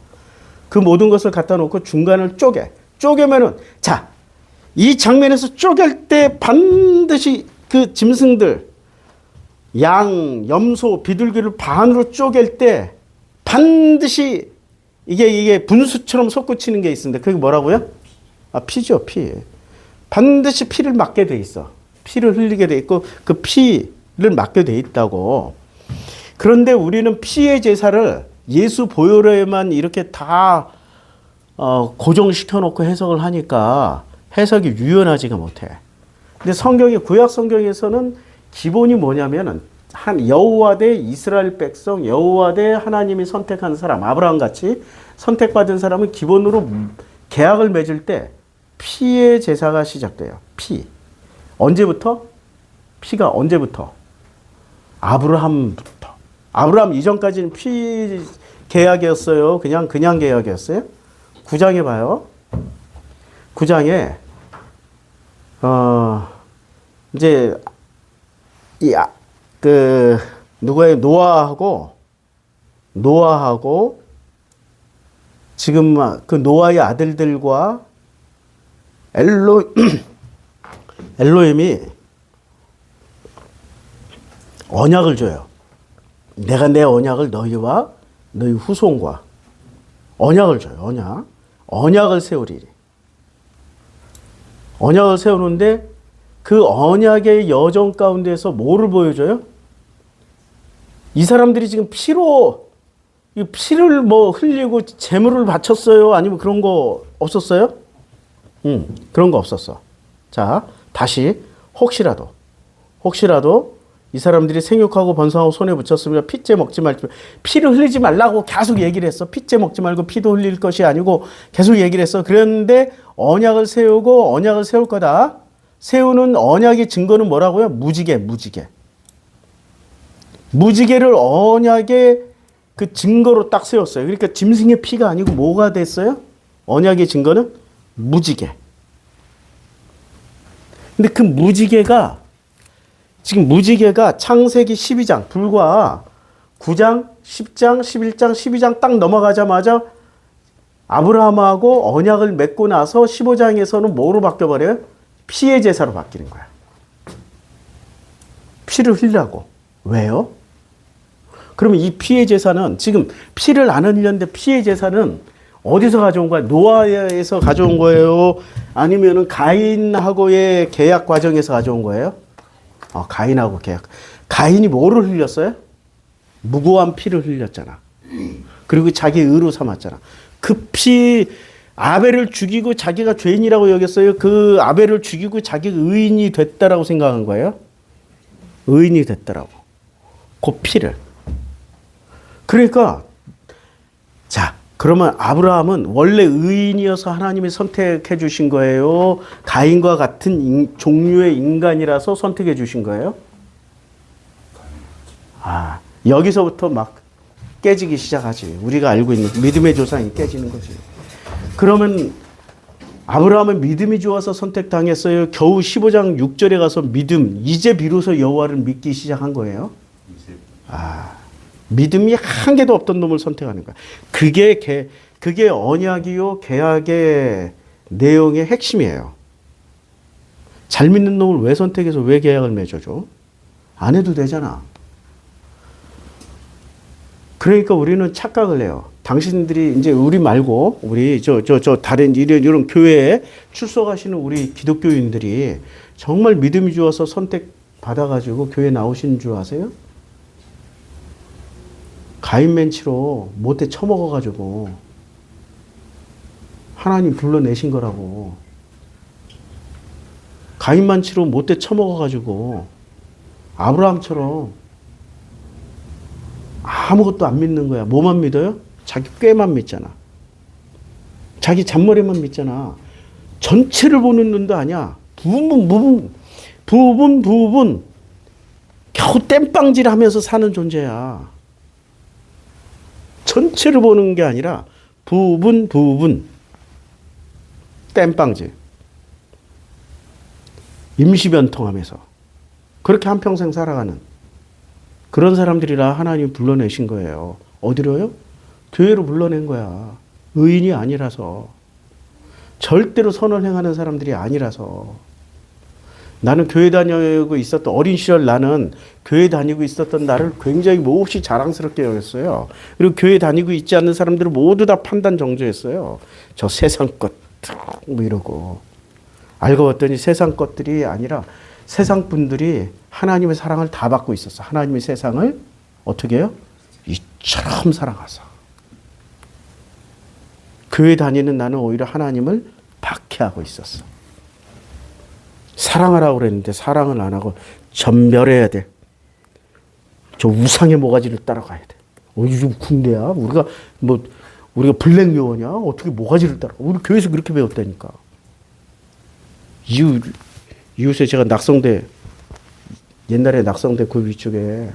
그 모든 것을 갖다 놓고 중간을 쪼개면은 자, 이 장면에서 쪼갤 때 반드시 그 짐승들 양, 염소, 비둘기를 반으로 쪼갤 때 반드시 이게 분수처럼 솟구치는 게 있습니다. 그게 뭐라고요? 피죠, 피. 반드시 피를 맞게 돼 있어. 피를 흘리게 돼 있고 그 피를 맞게 돼 있다고. 그런데 우리는 피의 제사를 예수 보혈에만 이렇게 다 고정시켜 놓고 해석을 하니까 해석이 유연하지가 못해. 근데 구약 성경에서는 기본이 뭐냐면은 한 여호와 대 이스라엘 백성, 여호와 대 하나님이 선택한 사람, 아브라함 같이 선택받은 사람은 기본으로 계약을 맺을 때 피의 제사가 시작돼요. 피. 언제부터? 피가 언제부터? 아브라함부터. 아브라함 이전까지는 피 계약이었어요. 그냥 계약이었어요. 9장에 봐요. 9장에 이제 누구예요? 노아하고 지금 그 노아의 아들들과 엘로힘이 언약을 줘요. 내가 내 언약을 너희와 너희 후손과 언약을 줘요. 언약을 세우리니. 언약을 세우는데 그 언약의 여정 가운데서 뭐를 보여줘요? 이 사람들이 지금 이 피를 뭐 흘리고 재물을 바쳤어요? 아니면 그런 거 없었어요? 그런 거 없었어. 자, 다시 혹시라도 이 사람들이 생육하고 번성하고 손에 붙였으면 핏째 먹지 말지, 피를 흘리지 말라고 계속 얘기를 했어. 핏째 먹지 말고 피도 흘릴 것이 아니고 계속 얘기를 했어. 그런데 언약을 세우고 언약을 세울 거다. 세우는 언약의 증거는 뭐라고요? 무지개를 언약의 그 증거로 딱 세웠어요. 그러니까 짐승의 피가 아니고 뭐가 됐어요? 언약의 증거는 무지개. 근데 그 무지개가 지금 창세기 12장 불과 9장, 10장, 11장, 12장 딱 넘어가자마자 아브라함하고 언약을 맺고 나서 15장에서는 뭐로 바뀌어버려요? 피의 제사로 바뀌는 거야. 피를 흘리라고. 왜요? 그러면 이 피의 제사는 지금 피를 안 흘렸는데 피의 제사는 어디서 가져온 거야? 노아에서 가져온 거예요? 아니면은 가인하고의 계약 과정에서 가져온 거예요? 가인하고 계약. 가인이 뭐를 흘렸어요? 무고한 피를 흘렸잖아. 그리고 자기 의로 삼았잖아. 그 피, 아벨을 죽이고 자기가 죄인이라고 여겼어요? 그 아벨을 죽이고 자기가 의인이 됐다라고 생각한 거예요? 의인이 됐다라고. 그 피를. 그러니까, 자, 그러면 아브라함은 원래 의인이어서 하나님이 선택해 주신 거예요? 가인과 같은 종류의 인간이라서 선택해 주신 거예요? 여기서부터 막 깨지기 시작하지. 우리가 알고 있는 믿음의 조상이 깨지는 거지. 그러면 아브라함은 믿음이 좋아서 선택당했어요? 겨우 15장 6절에 가서 이제 비로소 여호와를 믿기 시작한 거예요? 믿음이 한 개도 없던 놈을 선택하는 거야. 그게 언약이요, 계약의 내용의 핵심이에요. 잘 믿는 놈을 왜 선택해서 왜 계약을 맺어줘? 안 해도 되잖아. 그러니까 우리는 착각을 해요. 당신들이 이제 우리 말고 우리 다른 이런 교회에 출석하시는 우리 기독교인들이 정말 믿음이 좋아서 선택 받아가지고 교회 나오신 줄 아세요? 가인맨치로 못돼 처먹어가지고 하나님 불러내신 거라고. 가인만치로 못돼 처먹어가지고 아브라함처럼 아무것도 안 믿는 거야. 뭐만 믿어요? 자기 꾀만 믿잖아. 자기 잔머리만 믿잖아. 전체를 보는 눈도 아니야. 부분 겨우 땜빵질 하면서 사는 존재야. 전체를 보는 게 아니라 부분 땜빵질. 임시변통하면서 그렇게 한평생 살아가는 그런 사람들이라 하나님 불러내신 거예요. 어디로요? 교회로 불러낸 거야. 의인이 아니라서. 절대로 선을 행하는 사람들이 아니라서. 나는 교회 다니고 있었던 어린 시절 나는 교회 다니고 있었던 나를 굉장히 몹시 자랑스럽게 여겼어요. 그리고 교회 다니고 있지 않는 사람들은 모두 다 판단 정죄했어요. 저 세상 것 뭐 이러고. 알고 봤더니 세상 것들이 아니라 세상 분들이 하나님의 사랑을 다 받고 있었어. 하나님의 세상을 어떻게 해요? 이처럼 사랑하사. 교회 다니는 나는 오히려 하나님을 박해하고 있었어. 사랑하라고 그랬는데 사랑을 안 하고 전멸해야 돼. 저 우상의 모가지를 따라가야 돼. 요즘 군대야? 우리가 블랙 요원이야? 어떻게 모가지를 따라가? 우리 교회에서 그렇게 배웠다니까. 이웃에 제가 옛날에 낙성대 그 위쪽에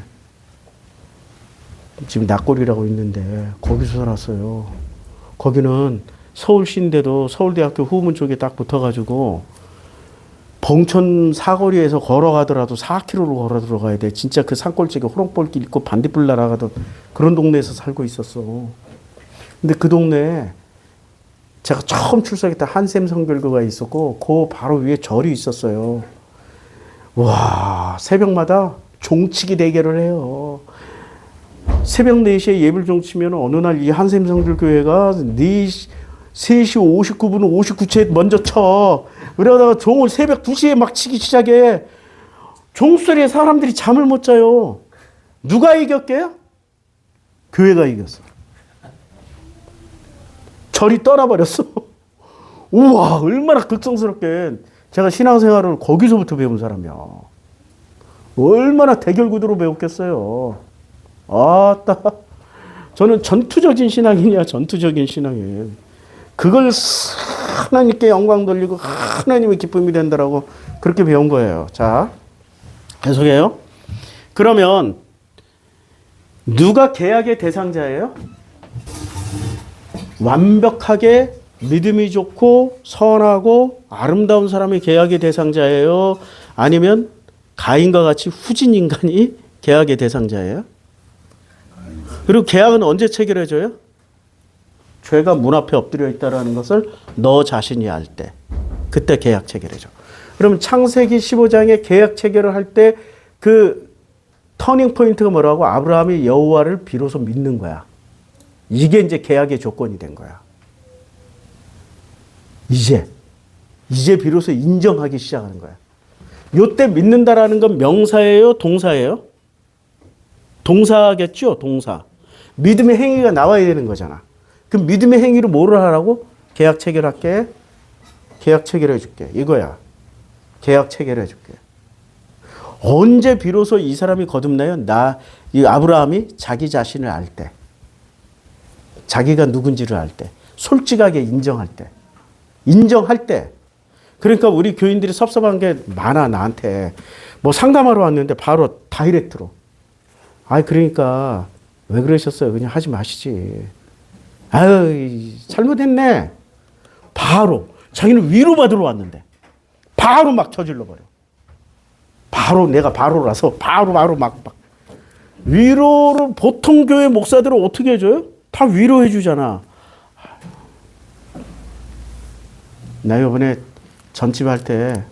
지금 낙골이라고 있는데 거기서 살았어요. 거기는 서울시인데도 서울대학교 후문 쪽에 딱 붙어가지고 봉천 사거리에서 걸어가더라도 4km로 걸어 들어가야 돼. 진짜 그 산골짜기 호롱벌길 있고 반딧불 날아가던 그런 동네에서 살고 있었어. 근데 그 동네에 제가 처음 출석했던 한샘 성결교가 있었고 그 바로 위에 절이 있었어요. 와, 새벽마다 종치기 대결을 해요. 새벽 4시에 예불 종치면 어느 날 이 한샘 성결교회가 3시 59분 59초에 먼저 쳐. 그러다가 종을 새벽 2시에 막 치기 시작해. 종소리에 사람들이 잠을 못 자요. 누가 이겼게요? 교회가 이겼어. 절이 떠나버렸어. 우와, 얼마나 극성스럽게. 제가 신앙생활을 거기서부터 배운 사람이야. 얼마나 대결구도로 배웠겠어요. 아따. 저는 전투적인 신앙이냐, 전투적인 신앙이에요. 그걸 하나님께 영광 돌리고 하나님의 기쁨이 된다라고 그렇게 배운 거예요. 자, 계속해요. 그러면 누가 계약의 대상자예요? 완벽하게 믿음이 좋고 선하고 아름다운 사람이 계약의 대상자예요? 아니면 가인과 같이 후진 인간이 계약의 대상자예요? 그리고 계약은 언제 체결해져요? 죄가 문 앞에 엎드려 있다는 것을 너 자신이 알 때. 그때 계약 체결해져. 그러면 창세기 15장에 계약 체결을 할 때 그 터닝 포인트가 뭐라고? 아브라함이 여호와를 비로소 믿는 거야. 이게 이제 계약의 조건이 된 거야. 이제 비로소 인정하기 시작하는 거야. 요때 믿는다라는 건 명사예요? 동사예요? 동사겠죠? 동사. 믿음의 행위가 나와야 되는 거잖아. 그럼 믿음의 행위로 뭐를 하라고? 계약 체결할게. 계약 체결해 줄게. 이거야. 계약 체결해 줄게. 언제 비로소 이 사람이 거듭나요? 이 아브라함이 자기 자신을 알 때. 자기가 누군지를 알 때. 솔직하게 인정할 때. 인정할 때. 그러니까 우리 교인들이 섭섭한 게 많아, 나한테. 뭐 상담하러 왔는데 바로 다이렉트로. 그러니까 왜 그러셨어요? 그냥 하지 마시지. 아유, 잘못했네. 바로. 자기는 위로받으러 왔는데. 바로 막 저질러 버려. 바로 내가 바로라서 바로 막. 위로를 보통 교회 목사들은 어떻게 해줘요? 다 위로해 주잖아. 나 이번에 전집 할 때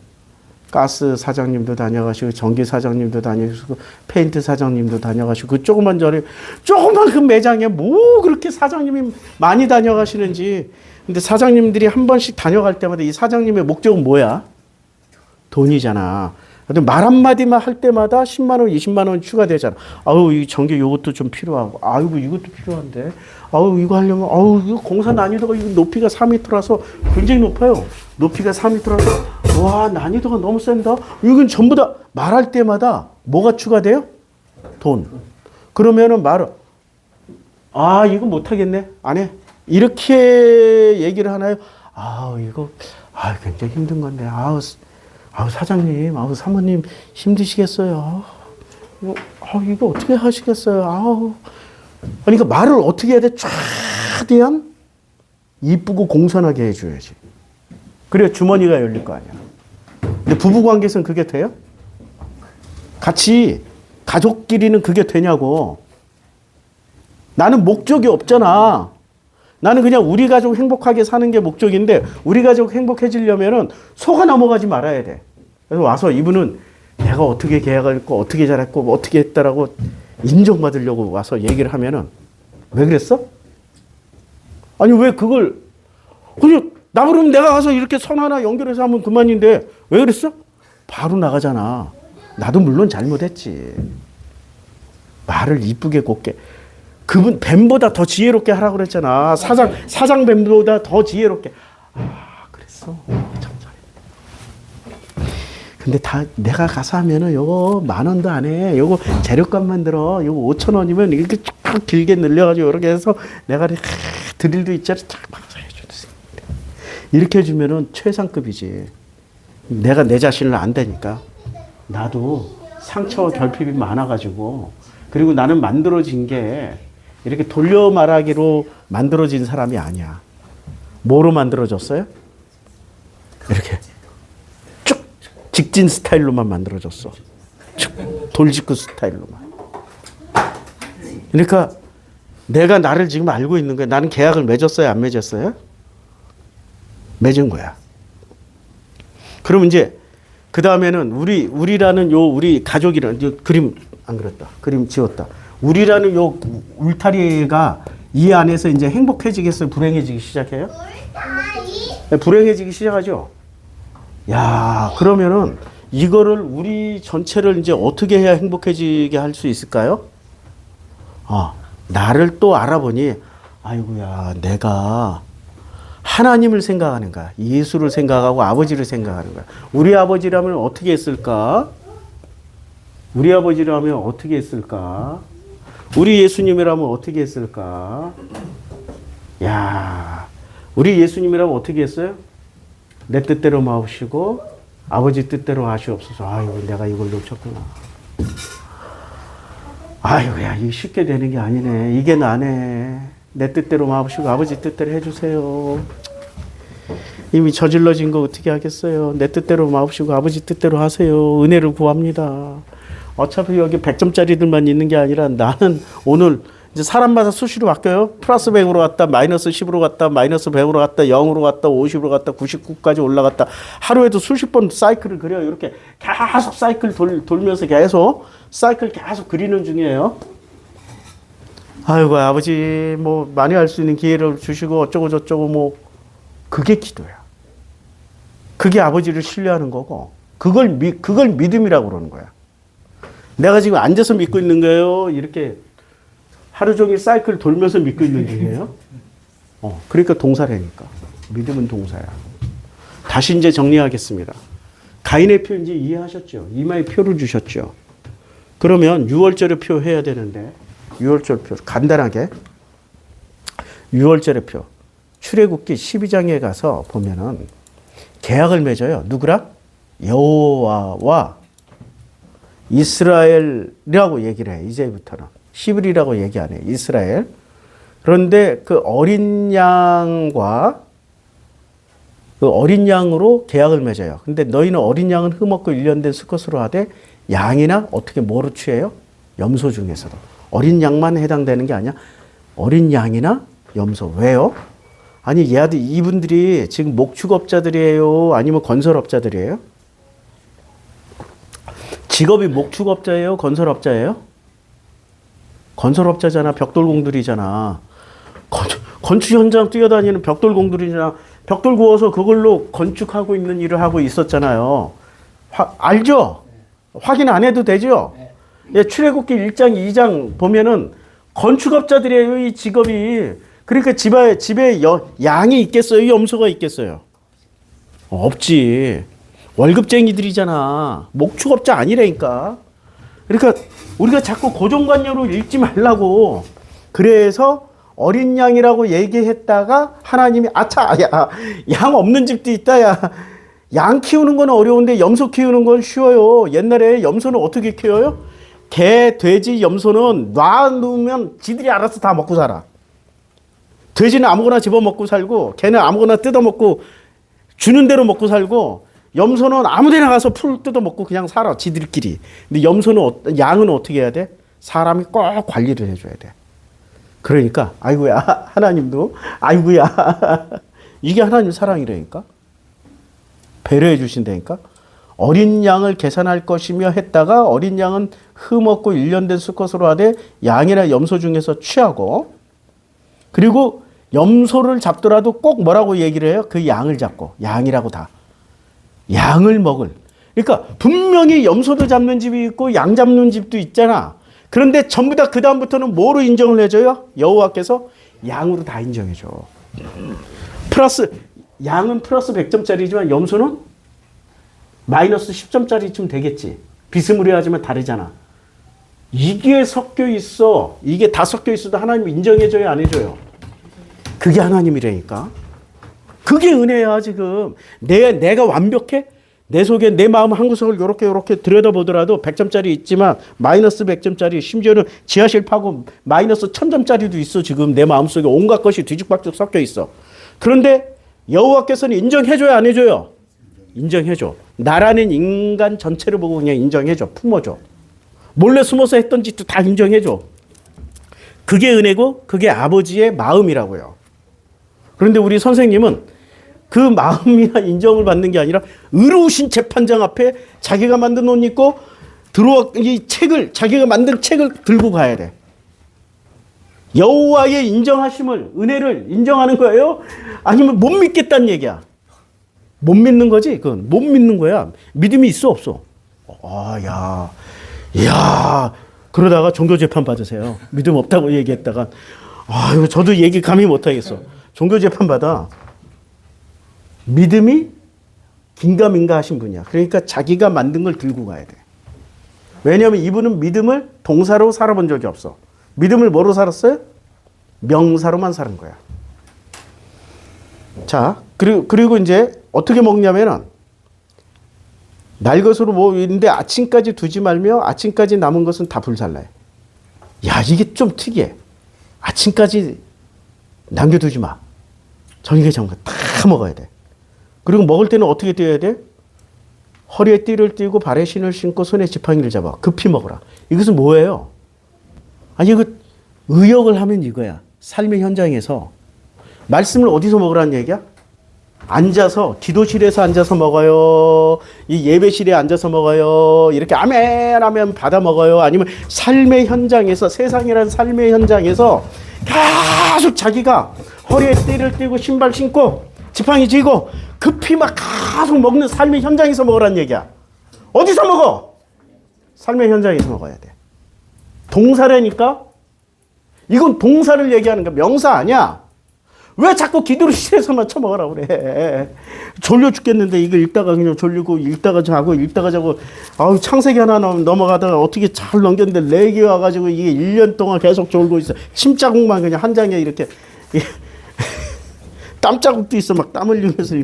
가스 사장님도 다녀가시고 전기 사장님도 다녀가시고 페인트 사장님도 다녀가시고 그 조그만 그 매장에 뭐 그렇게 사장님이 많이 다녀가시는지. 근데 사장님들이 한 번씩 다녀갈 때마다 이 사장님의 목적은 뭐야? 돈이잖아. 근데 말 한마디만 할 때마다 10만 원, 20만 원 추가되잖아. 아우, 이 전기 요것도 좀 필요하고, 아이고, 이것도 필요한데, 아우, 이거 하려면, 아우, 이거 공사 난이도가, 이거 높이가 4m라서 굉장히 높아요. 높이가 4m라서, 와, 난이도가 너무 센다. 이건 전부 다 말할 때마다 뭐가 추가돼요? 돈. 그러면은 이거 못하겠네. 안 해. 이렇게 얘기를 하나요? 이거, 굉장히 힘든 건데, 사장님, 사모님 힘드시겠어요. 이거 어떻게 하시겠어요. 그러니까 말을 어떻게 해야 돼? 최대한 이쁘고 공손하게 해줘야지. 그래야 주머니가 열릴 거 아니야. 근데 부부관계에서는 그게 돼요? 같이 가족끼리는 그게 되냐고. 나는 목적이 없잖아. 나는 그냥 우리 가족 행복하게 사는 게 목적인데 우리 가족 행복해지려면은 속아 넘어가지 말아야 돼. 그래서 와서 이분은 내가 어떻게 계약을 했고 어떻게 잘했고 뭐 어떻게 했다라고 인정받으려고 와서 얘기를 하면은 왜 그랬어? 아니 왜 그걸 그냥 나 그러면 내가 가서 이렇게 선 하나 연결해서 하면 그만인데 왜 그랬어? 바로 나가잖아. 나도 물론 잘못했지. 말을 이쁘게 곱게. 그분 뱀보다 더 지혜롭게 하라고 그랬잖아. 사장 뱀보다 더 지혜롭게. 그랬어. 참 잘해. 근데 다 내가 가서 하면은 요거 10,000원도 안 해. 요거 재료값만 들어. 요거 5,000원이면 이렇게 쫙 길게 늘려가지고 이렇게 해서 내가 드릴도 있잖아. 쫙 박아서 해주세요. 이렇게 해주면은 최상급이지. 내가 내 자신을 안다니까. 나도 상처와 결핍이 많아가지고 그리고 나는 만들어진 게 이렇게 돌려 말하기로 만들어진 사람이 아니야. 뭐로 만들어졌어요? 이렇게 쭉 직진 스타일로만 만들어졌어. 쭉 돌직구 스타일로만. 그러니까 내가 나를 지금 알고 있는 거야. 나는 계약을 맺었어요? 안 맺었어요? 맺은 거야. 그럼 이제 그 다음에는 우리라는 우리 가족이라는 그림 안 그렸다. 그림 지웠다. 우리라는 요 울타리가 이 안에서 이제 행복해지겠어요? 불행해지기 시작해요? 불행해지기 시작하죠. 야, 그러면은 이거를 우리 전체를 이제 어떻게 해야 행복해지게 할 수 있을까요? 나를 또 알아보니, 아이고야, 내가 하나님을 생각하는 거야. 예수를 생각하고 아버지를 생각하는 거야. 우리 아버지라면 어떻게 했을까? 우리 아버지라면 어떻게 했을까? 우리 예수님이라면 어떻게 했을까? 야, 우리 예수님이라면 어떻게 했어요? 내 뜻대로 마옵시고 아버지 뜻대로 하시옵소서. 아이고, 내가 이걸 놓쳤구나. 아이고야, 이게 쉽게 되는 게 아니네. 이게 나네. 내 뜻대로 마옵시고 아버지 뜻대로 해주세요. 이미 저질러진 거 어떻게 하겠어요. 내 뜻대로 마옵시고 아버지 뜻대로 하세요. 은혜를 구합니다. 어차피 여기 100점짜리들만 있는 게 아니라 나는 오늘 이제 사람마다 수시로 바뀌어요. 플러스 100으로 갔다, 마이너스 10으로 갔다, 마이너스 100으로 갔다, 0으로 갔다, 50으로 갔다, 99까지 올라갔다. 하루에도 수십 번 사이클을 그려요. 이렇게 계속 사이클 돌면서 계속 사이클 계속 그리는 중이에요. 아이고, 아버지 뭐 많이 할 수 있는 기회를 주시고 어쩌고 저쩌고 뭐 그게 기도야. 그게 아버지를 신뢰하는 거고 그걸 믿음이라고 그러는 거야. 내가 지금 앉아서 믿고 있는 거예요. 이렇게 하루 종일 사이클 돌면서 믿고 있는 중이에요. 그러니까 동사라니까. 믿음은 동사야. 다시 이제 정리하겠습니다. 가인의 표 이제 이해하셨죠? 이마에 표를 주셨죠? 그러면 6월절의 표 해야 되는데 6월절 표 간단하게 6월절의 표 출애굽기 12장에 가서 보면은 계약을 맺어요. 누구랑? 여호와와 이스라엘이라고 얘기를 해. 이제부터는 10일이라고 얘기 안 해. 이스라엘. 그런데 그 어린 양과 그 어린 양으로 계약을 맺어요. 근데 너희는 어린 양은 흠없고 1년 된 수컷으로 하되 양이나 어떻게 뭐로 취해요? 염소 중에서도. 어린 양만 해당되는 게 아니야. 어린 양이나 염소. 왜요? 아니 얘들 이분들이 지금 목축업자들이에요? 아니면 건설업자들이에요? 직업이 목축업자예요? 건설업자예요? 건설업자잖아. 벽돌공들이잖아. 건축 현장 뛰어다니는 벽돌공들이잖아. 벽돌 구워서 그걸로 건축하고 있는 일을 하고 있었잖아요. 알죠? 확인 안 해도 되죠? 예, 출애굽기 1장, 2장 보면은 건축업자들이에요, 이 직업이. 그러니까 집에 양이 있겠어요? 염소가 있겠어요? 없지. 월급쟁이들이잖아. 목축업자 아니라니까. 그러니까 우리가 자꾸 고정관념으로 읽지 말라고. 그래서 어린 양이라고 얘기했다가 하나님이 아차, 양 없는 집도 있다. 양 키우는 건 어려운데 염소 키우는 건 쉬워요. 옛날에 염소는 어떻게 키워요? 개, 돼지, 염소는 놔놓으면 지들이 알아서 다 먹고 살아. 돼지는 아무거나 집어먹고 살고 개는 아무거나 뜯어먹고 주는 대로 먹고 살고 염소는 아무데나 가서 풀 뜯어먹고 그냥 살아. 지들끼리. 근데 양은 어떻게 해야 돼? 사람이 꼭 관리를 해줘야 돼. 그러니까 아이고야 하나님도 아이고야 이게 하나님 사랑이라니까. 배려해 주신다니까. 어린 양을 계산할 것이며 했다가 어린 양은 흠없고 1년 된 수컷으로 하되 양이나 염소 중에서 취하고 그리고 염소를 잡더라도 꼭 뭐라고 얘기를 해요? 그 양을 잡고 양이라고 다. 양을 먹을. 그러니까 분명히 염소도 잡는 집이 있고 양 잡는 집도 있잖아. 그런데 전부 다 그 다음부터는 뭐로 인정을 해줘요? 여호와께서 양으로 다 인정해줘. 양은 플러스 100점짜리지만 염소는 마이너스 10점짜리쯤 되겠지. 비스무리하지만 다르잖아. 이게 섞여 있어. 이게 다 섞여 있어도 하나님 인정해줘요, 안 해줘요? 그게 하나님이라니까. 그게 은혜야, 지금. 내가 완벽해? 내 속에 내 마음 한 구석을 요렇게 들여다보더라도 100점짜리 있지만 마이너스 100점짜리 심지어는 지하실 파고 마이너스 1000점짜리도 있어. 지금 내 마음속에 온갖 것이 뒤죽박죽 섞여 있어. 그런데 여호와께서는 인정해줘요, 안 해줘요? 인정해줘. 나라는 인간 전체를 보고 그냥 인정해줘. 품어줘. 몰래 숨어서 했던 짓도 다 인정해줘. 그게 은혜고 그게 아버지의 마음이라고요. 그런데 우리 선생님은 그 마음이나 인정을 받는 게 아니라 의로우신 재판장 앞에 자기가 만든 옷 입고 자기가 만든 책을 들고 가야 돼. 여호와의 인정하심을, 은혜를 인정하는 거예요? 아니면 못 믿겠다는 얘기야? 못 믿는 거지? 그건 못 믿는 거야. 믿음이 있어 없어? 야, 그러다가 종교재판 받으세요. 믿음 없다고 얘기했다가 이거 저도 얘기 감히 못하겠어. 종교재판 받아. 믿음이 긴가민가 하신 분이야. 그러니까 자기가 만든 걸 들고 가야 돼. 왜냐하면 이분은 믿음을 동사로 살아본 적이 없어. 믿음을 뭐로 살았어요? 명사로만 사는 거야. 자, 그리고 이제 어떻게 먹냐면은 날 것으로 뭐 있는데 아침까지 두지 말며 아침까지 남은 것은 다 불살라요. 야, 이게 좀 특이해. 아침까지 남겨두지 마. 저녁에 정말 다 먹어야 돼. 그리고 먹을 때는 어떻게 뛰어야 돼? 허리에 띠를 띠고 발에 신을 신고 손에 지팡이를 잡아. 급히 먹어라. 이것은 뭐예요? 아니, 이거 의역을 하면 이거야. 삶의 현장에서. 말씀을 어디서 먹으라는 얘기야? 앉아서, 기도실에서 앉아서 먹어요. 이 예배실에 앉아서 먹어요. 이렇게 아멘 하면 받아 먹어요. 아니면 삶의 현장에서, 세상이라는 삶의 현장에서 계속 자기가 허리에 띠를 띠고 신발 신고 지팡이 쥐고 급히 막 계속 먹는 삶의 현장에서 먹으라는 얘기야. 어디서 먹어? 삶의 현장에서 먹어야 돼. 동사라니까? 이건 동사를 얘기하는 거야. 명사 아니야. 왜 자꾸 기도실에서만 쳐먹으라고 그래. 졸려 죽겠는데 이거 읽다가 그냥 졸리고 읽다가 자고 읽다가 자고 창세기 하나 넘어가다가 어떻게 잘 넘겼는데 렉이 와가지고 이게 1년 동안 계속 졸고 있어. 침자국만 그냥 한 장에 이렇게 땀자국도 있어. 막 땀 흘리면서.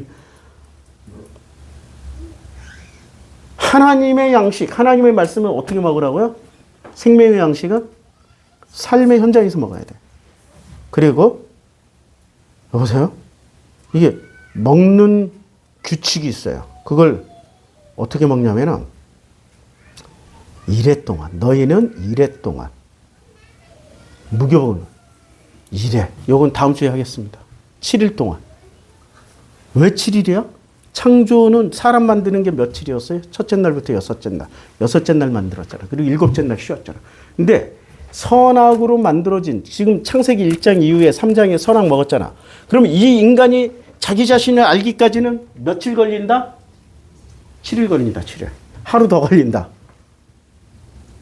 하나님의 양식, 하나님의 말씀을 어떻게 먹으라고요? 생명의 양식은 삶의 현장에서 먹어야 돼. 그리고 여보세요? 이게 먹는 규칙이 있어요. 그걸 어떻게 먹냐면은 이래 동안, 너희는 이래 동안, 무교는 이래. 요건 다음 주에 하겠습니다. 7일 동안. 왜 7일이야? 창조는 사람 만드는 게 며칠이었어요? 첫째 날부터 여섯째 날. 여섯째 날 만들었잖아. 그리고 일곱째 날 쉬었잖아. 근데 선악으로 만들어진, 지금 창세기 1장 이후에 3장에 선악 먹었잖아. 그럼 이 인간이 자기 자신을 알기까지는 며칠 걸린다? 7일 걸린다, 7일. 하루 더 걸린다.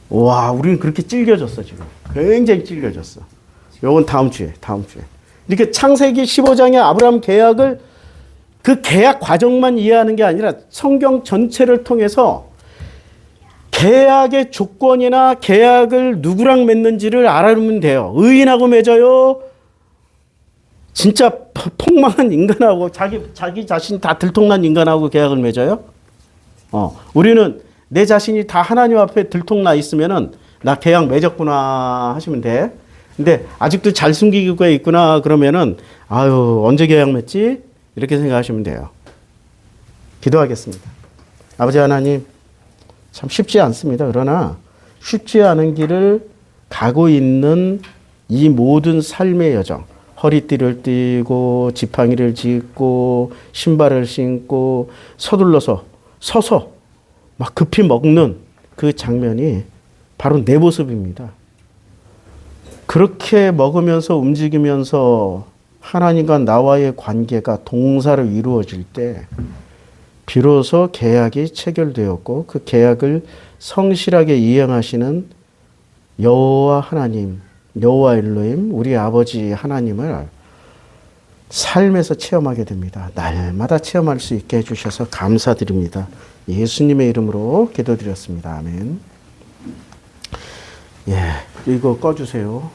와, 우리는 그렇게 찔겨졌어, 지금. 굉장히 찔겨졌어. 요건 다음 주에. 이렇게 창세기 15장의 아브라함 계약을, 그 계약 과정만 이해하는 게 아니라 성경 전체를 통해서 계약의 조건이나 계약을 누구랑 맺는지를 알아보면 돼요. 의인하고 맺어요? 진짜 폭망한 인간하고 자기 자신 다 들통난 인간하고 계약을 맺어요? 우리는 내 자신이 다 하나님 앞에 들통나 있으면은 나 계약 맺었구나 하시면 돼. 근데 아직도 잘 숨기고 있구나 그러면은 언제 계약 맺지? 이렇게 생각하시면 돼요. 기도하겠습니다. 아버지 하나님, 참 쉽지 않습니다. 그러나 쉽지 않은 길을 가고 있는 이 모든 삶의 여정, 허리띠를 띠고 지팡이를 짚고 신발을 신고 서서 막 급히 먹는 그 장면이 바로 내 모습입니다. 그렇게 먹으면서 움직이면서 하나님과 나와의 관계가 동사로 이루어질 때 비로소 계약이 체결되었고 그 계약을 성실하게 이행하시는 여호와 하나님, 여호와 엘로힘, 우리 아버지 하나님을 삶에서 체험하게 됩니다. 날마다 체험할 수 있게 해주셔서 감사드립니다. 예수님의 이름으로 기도드렸습니다. 아멘. 이거 꺼주세요.